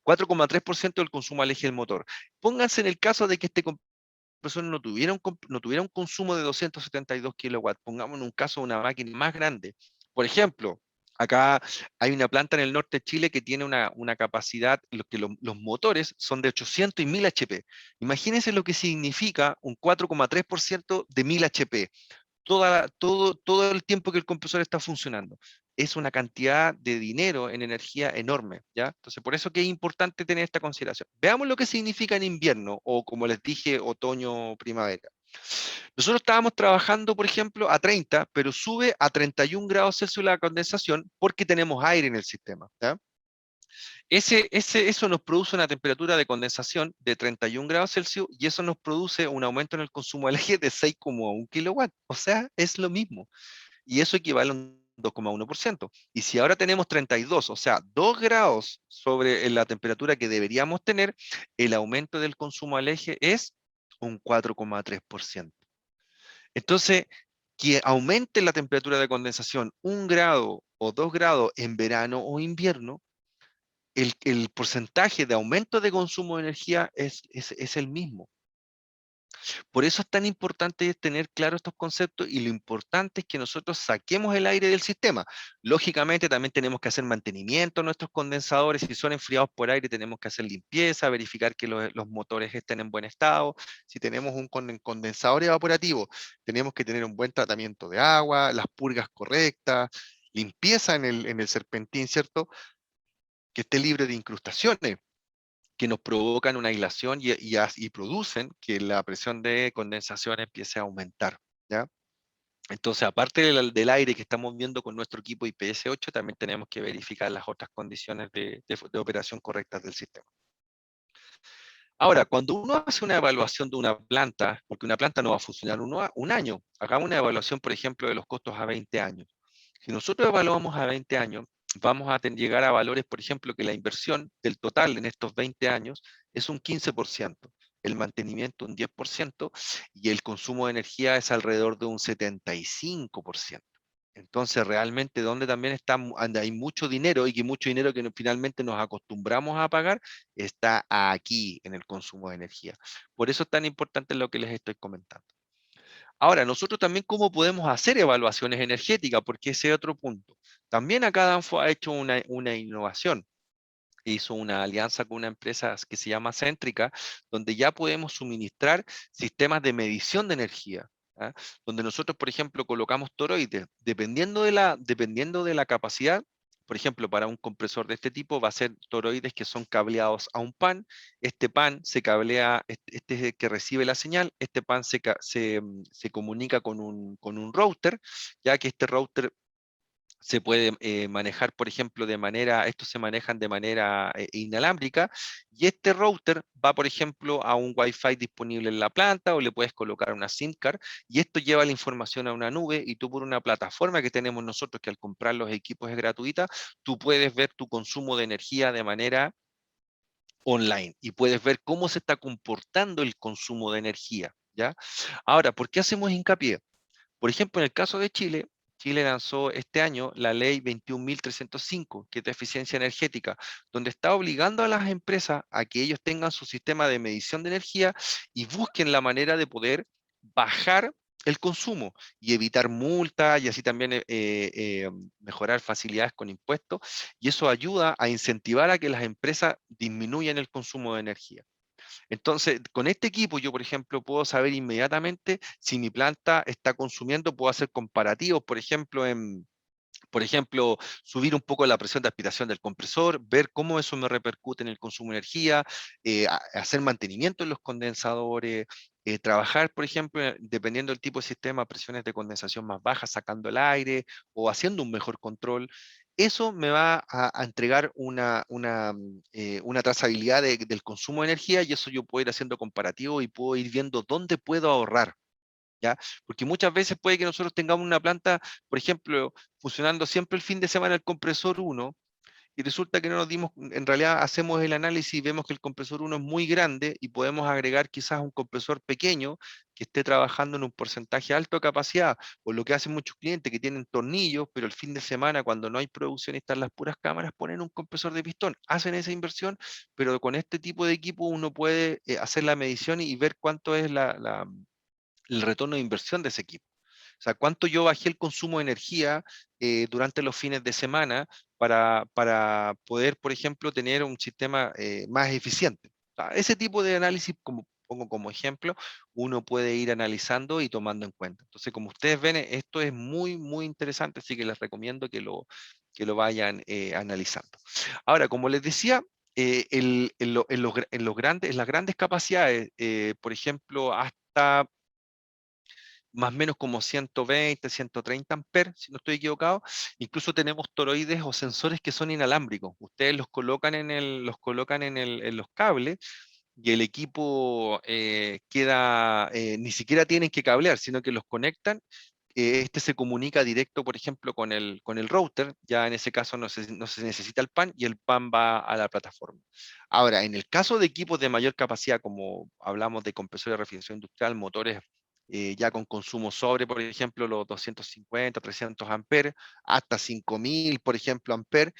4,3% del consumo al eje del motor. Pónganse en el caso de que este compresor no tuviera un consumo de 272 kilowatts. Pongamos en un caso de una máquina más grande. Por ejemplo, acá hay una planta en el norte de Chile que tiene una capacidad, los motores son de 800 y 1000 HP. Imagínense lo que significa un 4,3% de 1000 HP. Todo el tiempo que el compresor está funcionando. Es una cantidad de dinero en energía enorme, ¿ya? Entonces, por eso que es importante tener esta consideración. Veamos lo que significa en invierno, o como les dije, otoño, primavera. Nosotros estábamos trabajando, por ejemplo, a 30, pero sube a 31 grados Celsius la condensación porque tenemos aire en el sistema, ¿ya? Eso nos produce una temperatura de condensación de 31 grados Celsius y eso nos produce un aumento en el consumo del eje de 6,1 kilowatts. O sea, es lo mismo. Y eso equivale a un 2,1%. Y si ahora tenemos 32, o sea, 2 grados sobre la temperatura que deberíamos tener, el aumento del consumo al eje es un 4,3%. Entonces, que aumente la temperatura de condensación 1 grado o 2 grados en verano o invierno, el porcentaje de aumento de consumo de energía es el mismo. Por eso es tan importante tener claros estos conceptos y lo importante es que nosotros saquemos el aire del sistema. Lógicamente también tenemos que hacer mantenimiento a nuestros condensadores. Si son enfriados por aire tenemos que hacer limpieza, verificar que los motores estén en buen estado. Si tenemos un condensador evaporativo, tenemos que tener un buen tratamiento de agua, las purgas correctas, limpieza en el serpentín, ¿cierto? Que esté libre de incrustaciones que nos provocan una aislación y producen que la presión de condensación empiece a aumentar, ¿ya? Entonces, aparte del aire que estamos viendo con nuestro equipo IPS-8, también tenemos que verificar las otras condiciones de operación correctas del sistema. Ahora, cuando uno hace una evaluación de una planta, porque una planta no va a funcionar un año, hagamos una evaluación, por ejemplo, de los costos a 20 años. Si nosotros evaluamos a 20 años, vamos a llegar a valores, por ejemplo, que la inversión del total en estos 20 años es un 15%, el mantenimiento un 10% y el consumo de energía es alrededor de un 75%. Entonces, realmente, donde también donde hay mucho dinero y que mucho dinero que finalmente nos acostumbramos a pagar, está aquí en el consumo de energía. Por eso es tan importante lo que les estoy comentando. Ahora, nosotros también cómo podemos hacer evaluaciones energéticas, porque ese es otro punto. También acá Danfo ha hecho una innovación. Hizo una alianza con una empresa que se llama Céntrica, donde ya podemos suministrar sistemas de medición de energía, ¿ah? Donde nosotros, por ejemplo, colocamos toroides, dependiendo de la capacidad. Por ejemplo, para un compresor de este tipo va a ser toroides que son cableados a un pan. Este pan se cablea, este es el que recibe la señal. Este pan se comunica con un router, ya que este router se puede manejar, por ejemplo, estos se manejan de manera inalámbrica, y este router va, por ejemplo, a un Wi-Fi disponible en la planta, o le puedes colocar una SIM card, y esto lleva la información a una nube, y tú por una plataforma que tenemos nosotros, que al comprar los equipos es gratuita, tú puedes ver tu consumo de energía de manera online, y puedes ver cómo se está comportando el consumo de energía, ¿ya? Ahora, ¿por qué hacemos hincapié? Por ejemplo, en el caso de Chile, Chile lanzó este año la ley 21.305, que es de eficiencia energética, donde está obligando a las empresas a que ellos tengan su sistema de medición de energía y busquen la manera de poder bajar el consumo y evitar multas y así también mejorar facilidades con impuestos. Y eso ayuda a incentivar a que las empresas disminuyan el consumo de energía. Entonces, con este equipo yo, por ejemplo, puedo saber inmediatamente si mi planta está consumiendo, puedo hacer comparativos, por ejemplo, subir un poco la presión de aspiración del compresor, ver cómo eso me repercute en el consumo de energía, hacer mantenimiento en los condensadores, trabajar, por ejemplo, dependiendo del tipo de sistema, presiones de condensación más bajas, sacando el aire o haciendo un mejor control. Eso me va a entregar una trazabilidad del consumo de energía y eso yo puedo ir haciendo comparativo y puedo ir viendo dónde puedo ahorrar. ¿Ya? Porque muchas veces puede que nosotros tengamos una planta, por ejemplo, funcionando siempre el fin de semana el compresor uno y resulta que no nos dimos, en realidad hacemos el análisis y vemos que el compresor uno es muy grande y podemos agregar quizás un compresor pequeño que esté trabajando en un porcentaje alto de capacidad, o lo que hacen muchos clientes que tienen tornillos, pero el fin de semana cuando no hay producción y están las puras cámaras, ponen un compresor de pistón, hacen esa inversión, pero con este tipo de equipo uno puede hacer la medición y ver cuánto es el retorno de inversión de ese equipo. O sea, cuánto yo bajé el consumo de energía durante los fines de semana para poder, por ejemplo, tener un sistema más eficiente. O sea, ese tipo de análisis, como pongo como ejemplo, uno puede ir analizando y tomando en cuenta. Entonces, como ustedes ven, esto es muy, muy interesante, así que les recomiendo que lo vayan analizando. Ahora, como les decía, en las grandes capacidades, por ejemplo, hasta más o menos como 120, 130 amperes, si no estoy equivocado. Incluso tenemos toroides o sensores que son inalámbricos. Ustedes los colocan en los cables y el equipo queda, ni siquiera tienen que cablear, sino que los conectan. Este se comunica directo, por ejemplo, con el router. Ya en ese caso no se necesita el PAN y el PAN va a la plataforma. Ahora, en el caso de equipos de mayor capacidad, como hablamos de compresores de refrigeración industrial, motores ya con consumo sobre, por ejemplo, los 250, 300 amperes, hasta 5000, por ejemplo, amperes,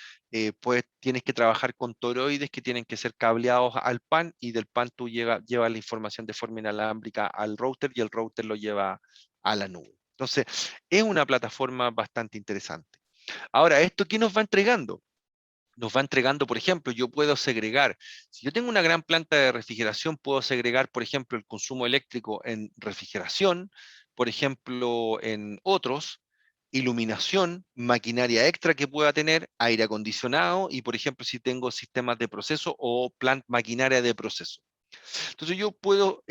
pues tienes que trabajar con toroides que tienen que ser cableados al PAN y del PAN tú llevas la información de forma inalámbrica al router y el router lo lleva a la nube. Entonces, es una plataforma bastante interesante. Ahora, ¿esto qué nos va entregando? Nos va entregando, por ejemplo, yo puedo segregar, si yo tengo una gran planta de refrigeración, puedo segregar, por ejemplo, el consumo eléctrico en refrigeración, por ejemplo, en otros, iluminación, maquinaria extra que pueda tener, aire acondicionado y, por ejemplo, si tengo sistemas de proceso o maquinaria de proceso. Entonces yo puedo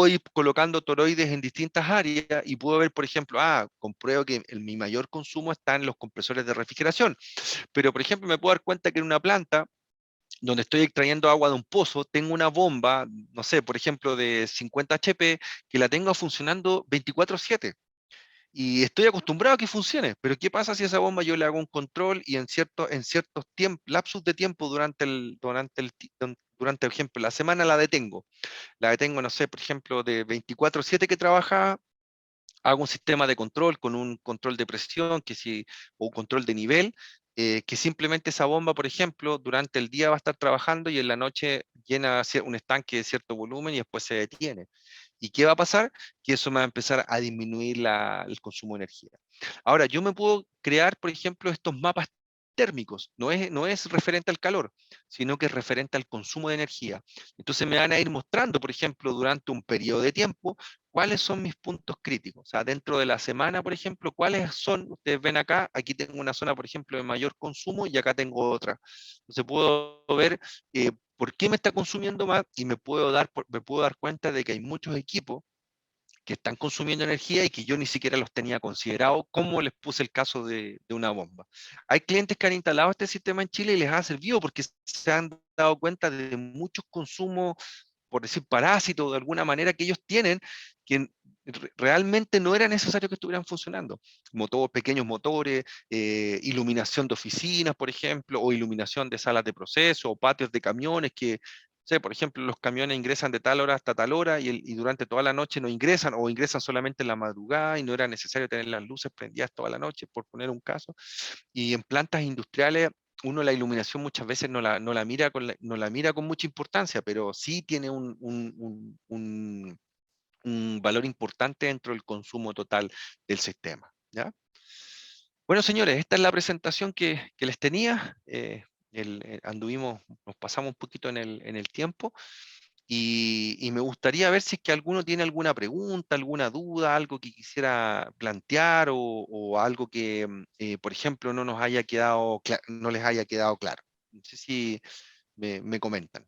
ir colocando toroides en distintas áreas y puedo ver, por ejemplo, compruebo que mi mayor consumo está en los compresores de refrigeración. Pero, por ejemplo, me puedo dar cuenta que en una planta donde estoy extrayendo agua de un pozo, tengo una bomba, no sé, por ejemplo, de 50 HP, que la tengo funcionando 24/7. Y estoy acostumbrado a que funcione, pero ¿qué pasa si a esa bomba yo le hago un control y en ciertos lapsus de tiempo durante, por ejemplo, la semana la detengo? La detengo, no sé, por ejemplo, de 24/7 que trabaja, hago un sistema de control con un control de presión o control de nivel, que simplemente esa bomba, por ejemplo, durante el día va a estar trabajando y en la noche llena un estanque de cierto volumen y después se detiene. ¿Y qué va a pasar? Que eso me va a empezar a disminuir el consumo de energía. Ahora, yo me puedo crear, por ejemplo, estos mapas térmicos. No es referente al calor, sino que es referente al consumo de energía. Entonces me van a ir mostrando, por ejemplo, durante un periodo de tiempo, cuáles son mis puntos críticos. O sea, dentro de la semana, por ejemplo, cuáles son, ustedes ven acá, aquí tengo una zona, por ejemplo, de mayor consumo y acá tengo otra. Entonces puedo ver por qué me está consumiendo más y me puedo dar cuenta de que hay muchos equipos que están consumiendo energía y que yo ni siquiera los tenía considerado, como les puse el caso de una bomba. Hay clientes que han instalado este sistema en Chile y les ha servido porque se han dado cuenta de muchos consumos, por decir parásitos de alguna manera que ellos tienen, que realmente no era necesario que estuvieran funcionando. Pequeños motores, iluminación de oficinas, por ejemplo, o iluminación de salas de proceso, o patios de camiones que sé, por ejemplo, los camiones ingresan de tal hora hasta tal hora y durante toda la noche no ingresan o ingresan solamente en la madrugada y no era necesario tener las luces prendidas toda la noche, por poner un caso. Y en plantas industriales uno la iluminación muchas veces no la mira no la mira con mucha importancia, pero sí tiene un valor importante dentro del consumo total del sistema, ¿ya? Bueno, señores, esta es la presentación que les tenía. Nos pasamos un poquito en el tiempo y me gustaría ver si es que alguno tiene alguna pregunta, alguna duda, algo que quisiera plantear o algo que, por ejemplo, no nos haya quedado, no les haya quedado claro. No sé si me comentan.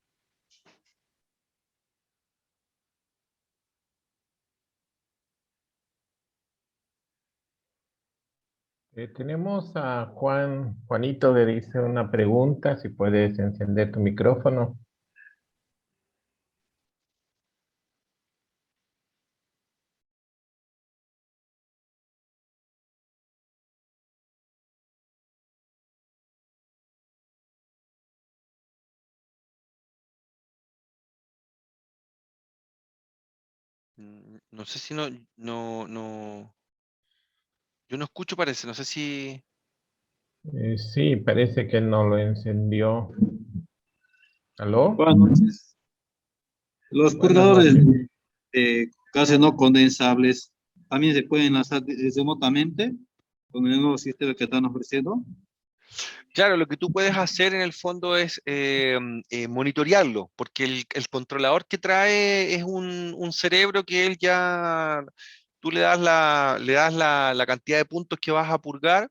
Tenemos a Juanito que dice una pregunta, si puedes encender tu micrófono. No sé si no, yo no escucho, parece, no sé si... Sí, parece que no lo encendió. ¿Aló? Buenas noches. Los Buenas purgadores noches. de gases no condensables también se pueden lanzar remotamente con el nuevo sistema que están ofreciendo. Claro, lo que tú puedes hacer en el fondo es monitorearlo, porque el controlador que trae es un cerebro que él ya, tú le das la cantidad de puntos que vas a purgar,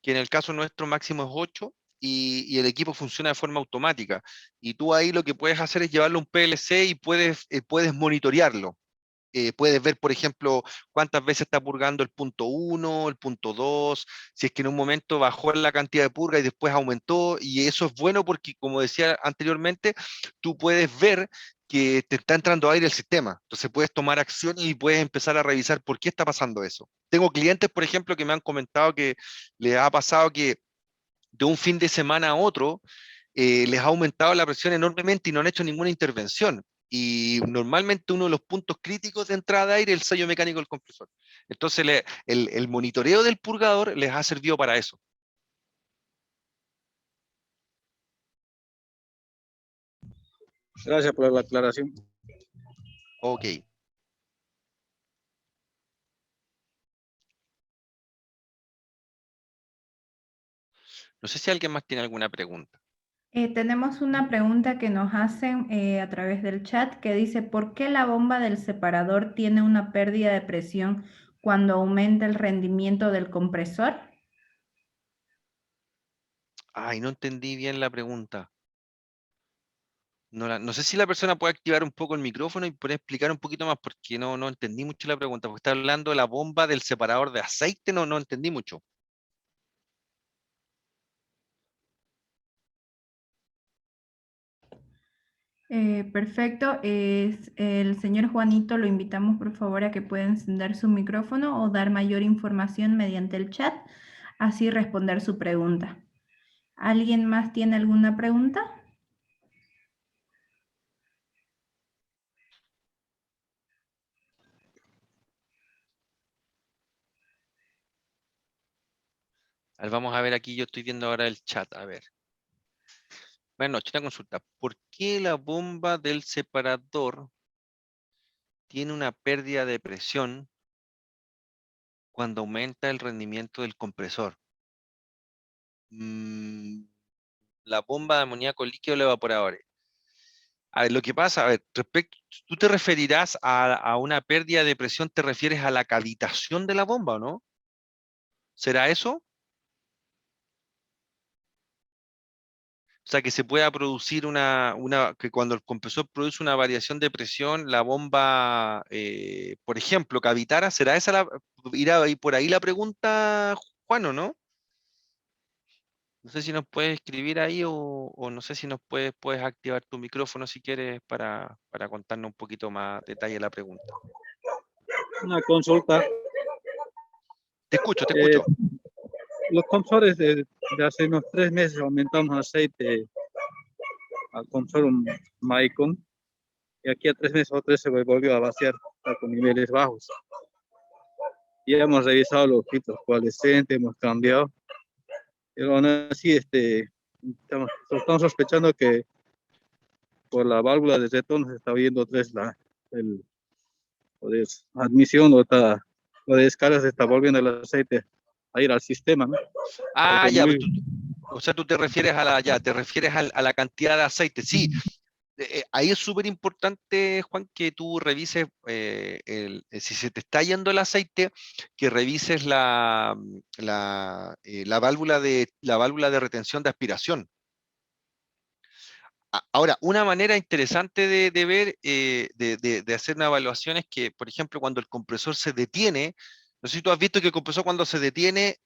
que en el caso nuestro máximo es 8, y el equipo funciona de forma automática. Y tú ahí lo que puedes hacer es llevarlo a un PLC y puedes monitorearlo. Puedes ver, por ejemplo, cuántas veces está purgando el punto 1, el punto 2, si es que en un momento bajó la cantidad de purga y después aumentó, y eso es bueno porque, como decía anteriormente, tú puedes ver que te está entrando aire al sistema, entonces puedes tomar acción y puedes empezar a revisar por qué está pasando eso. Tengo clientes, por ejemplo, que me han comentado que les ha pasado que de un fin de semana a otro, les ha aumentado la presión enormemente y no han hecho ninguna intervención. Y normalmente uno de los puntos críticos de entrada de aire es el sello mecánico del compresor. Entonces el monitoreo del purgador les ha servido para eso. Gracias por la aclaración. Ok. No sé si alguien más tiene alguna pregunta. Tenemos una pregunta que nos hacen a través del chat que dice, ¿por qué la bomba del separador tiene una pérdida de presión cuando aumenta el rendimiento del compresor? Ay, no entendí bien la pregunta. No sé si la persona puede activar un poco el micrófono y puede explicar un poquito más, porque no entendí mucho la pregunta, porque está hablando de la bomba del separador de aceite, no entendí mucho. Perfecto. Es el señor Juanito, lo invitamos por favor a que pueda encender su micrófono o dar mayor información mediante el chat, así responder su pregunta. ¿Alguien más tiene alguna pregunta? A ver, vamos a ver aquí, yo estoy viendo ahora el chat, a ver. Buenas noches, una consulta. ¿Por qué la bomba del separador tiene una pérdida de presión cuando aumenta el rendimiento del compresor? Mm, la bomba de amoníaco líquido o evaporadores. A ver, lo que pasa, a ver, tú te referirás a una pérdida de presión, ¿te refieres a la cavitación de la bomba o no? ¿Será eso? O sea, que se pueda producir que cuando el compresor produce una variación de presión, la bomba, por ejemplo, cavitara, ¿será esa irá ahí por ahí la pregunta, Juan, o no? No sé si nos puedes escribir ahí o no sé si puedes activar tu micrófono si quieres para contarnos un poquito más detalle de la pregunta. Una consulta. Te escucho, te Eh, escucho. los compresores de hace unos 3 meses aumentamos aceite a comprar un Maicon y aquí a 3 meses otra vez se volvió a vaciar, está con niveles bajos. Ya hemos revisado los filtros coalescentes, hemos cambiado, pero aún así estamos sospechando que por la válvula de retorno se está viendo otra vez o de admisión o de descarga, se está volviendo el aceite a ir al sistema, ¿no? Ah, Porque ya, muy- o sea, tú te refieres te refieres a la cantidad de aceite. Sí, ahí es súper importante, Juan, que tú revises, si se te está yendo el aceite, que revises la válvula de retención de aspiración. Ahora, una manera interesante de ver, de hacer una evaluación es que, por ejemplo, cuando el compresor se detiene, no sé si tú has visto que el compresor cuando se detiene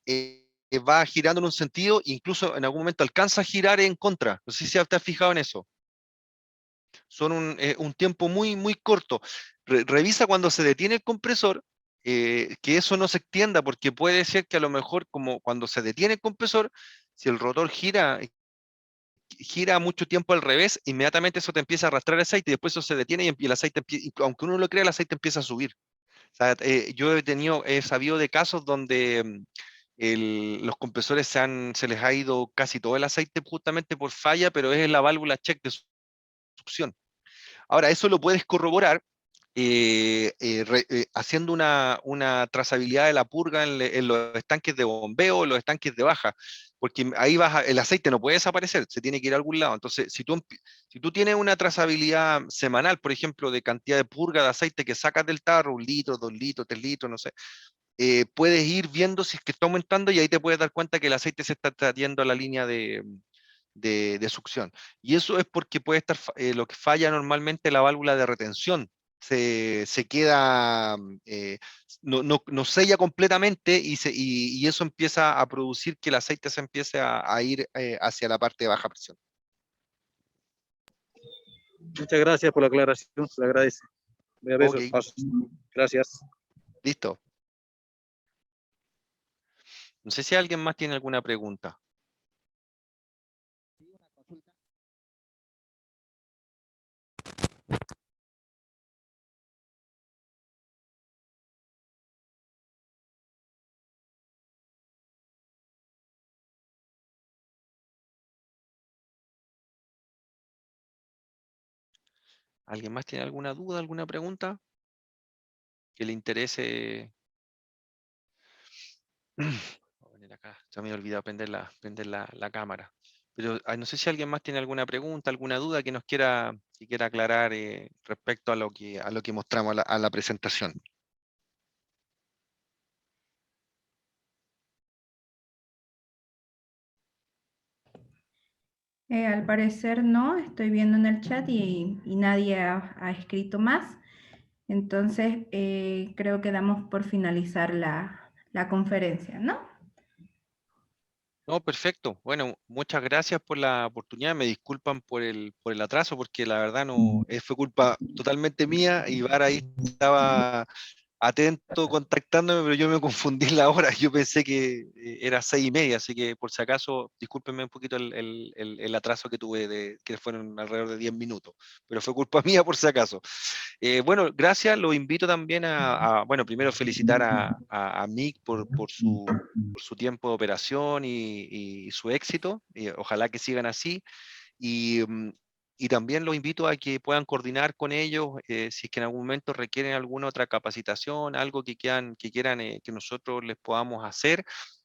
va girando en un sentido, incluso en algún momento alcanza a girar en contra. No sé si te has fijado en eso. Son un tiempo muy, muy corto. Revisa cuando se detiene el compresor, que eso no se extienda, porque puede ser que a lo mejor, como cuando se detiene el compresor, si el rotor gira mucho tiempo al revés, inmediatamente eso te empieza a arrastrar el aceite y después eso se detiene y el aceite, aunque uno no lo crea, el aceite empieza a subir. O sea, yo he sabido de casos donde los compresores se les ha ido casi todo el aceite justamente por falla, pero es la válvula check de succión. Ahora, eso lo puedes corroborar haciendo una trazabilidad de la purga en los estanques de bombeo, en los estanques de baja, porque ahí el aceite no puede desaparecer, se tiene que ir a algún lado. Entonces, si tú tienes una trazabilidad semanal, por ejemplo, de cantidad de purga de aceite que sacas del tarro, 1 litro, 2 litros, 3 litros, no sé, puedes ir viendo si es que está aumentando y ahí te puedes dar cuenta que el aceite se está trayendo a la línea de succión. Y eso es porque puede estar lo que falla normalmente la válvula de retención. Se queda, no sella completamente y eso empieza a producir que el aceite se empiece a ir hacia la parte de baja presión. Muchas gracias por la aclaración, se le agradece. Voy a ver esos Ok, pasos. Gracias. listo. No sé si alguien más tiene alguna pregunta. ¿Alguien más tiene alguna duda, alguna pregunta que le interese? Voy a poner acá, ya me he olvidado prender la cámara. Pero no sé si alguien más tiene alguna pregunta, alguna duda que quiera aclarar respecto a lo que mostramos a la presentación. Al parecer no, estoy viendo en el chat y nadie ha escrito más. Entonces, creo que damos por finalizar la conferencia, ¿no? No, perfecto. Bueno, muchas gracias por la oportunidad. Me disculpan por el atraso, porque la verdad no fue culpa totalmente mía y Vara ahí estaba atento contactándome, pero yo me confundí en la hora. Yo pensé que era 6:30, así que por si acaso, discúlpenme un poquito el atraso que tuve, que fueron alrededor de 10 minutos, pero fue culpa mía por si acaso. Bueno, gracias. Lo invito también bueno, primero felicitar a Mick por su tiempo de operación y su éxito. Ojalá que sigan así. Y, mm, y también los invito a que puedan coordinar con ellos si es que en algún momento requieren alguna otra capacitación, algo que quieran que nosotros les podamos hacer.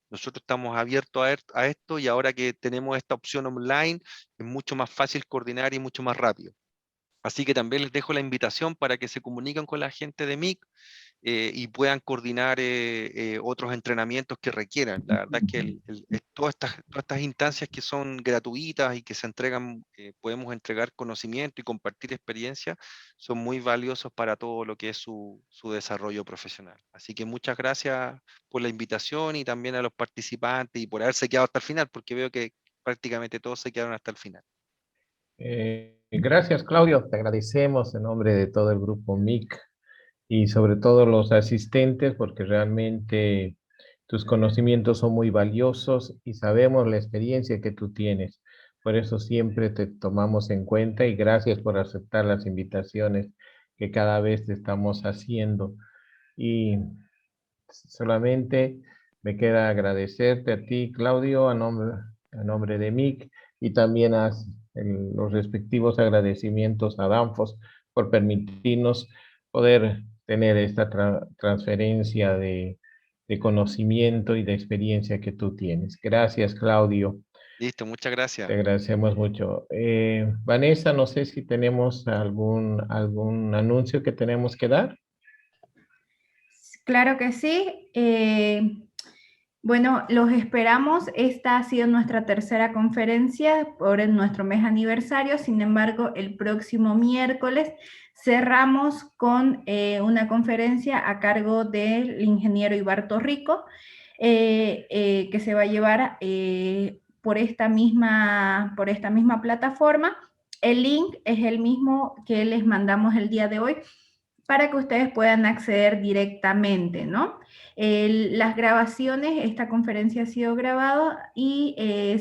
Nosotros estamos abiertos a esto y ahora que tenemos esta opción online es mucho más fácil coordinar y mucho más rápido. Así que también les dejo la invitación para que se comuniquen con la gente de MIC y puedan coordinar otros entrenamientos que requieran. La verdad es que todas estas instancias que son gratuitas y que se entregan, podemos entregar conocimiento y compartir experiencia, son muy valiosos para todo lo que es su desarrollo profesional. Así que muchas gracias por la invitación y también a los participantes y por haberse quedado hasta el final, porque veo que prácticamente todos se quedaron hasta el final. Gracias, Claudio. Te agradecemos en nombre de todo el grupo MIC y sobre todo los asistentes, porque realmente tus conocimientos son muy valiosos y sabemos la experiencia que tú tienes. Por eso siempre te tomamos en cuenta y gracias por aceptar las invitaciones que cada vez te estamos haciendo. Y solamente me queda agradecerte a ti, Claudio, a nombre de MIC, y también los respectivos agradecimientos a Danfoss por permitirnos poder tener esta transferencia de conocimiento y de experiencia que tú tienes. Gracias, Claudio. Listo, muchas gracias. Te agradecemos mucho. Vanessa, no sé si tenemos algún anuncio que tenemos que dar. Claro que sí. Bueno, los esperamos. Esta ha sido nuestra tercera conferencia por nuestro mes aniversario. Sin embargo, el próximo miércoles cerramos con una conferencia a cargo del ingeniero Ibarto Rico, que se va a llevar por esta misma plataforma. El link es el mismo que les mandamos el día de hoy para que ustedes puedan acceder directamente, ¿no? Las grabaciones, esta conferencia ha sido grabada y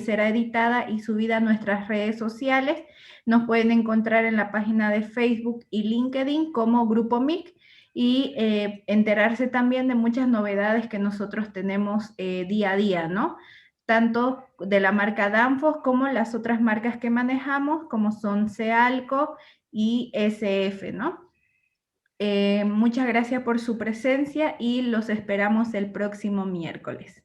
será editada y subida a nuestras redes sociales. Nos pueden encontrar en la página de Facebook y LinkedIn como Grupo MIC y enterarse también de muchas novedades que nosotros tenemos día a día, ¿no? Tanto de la marca Danfoss como las otras marcas que manejamos, como son Sealco y SF, ¿no? Muchas gracias por su presencia y los esperamos el próximo miércoles.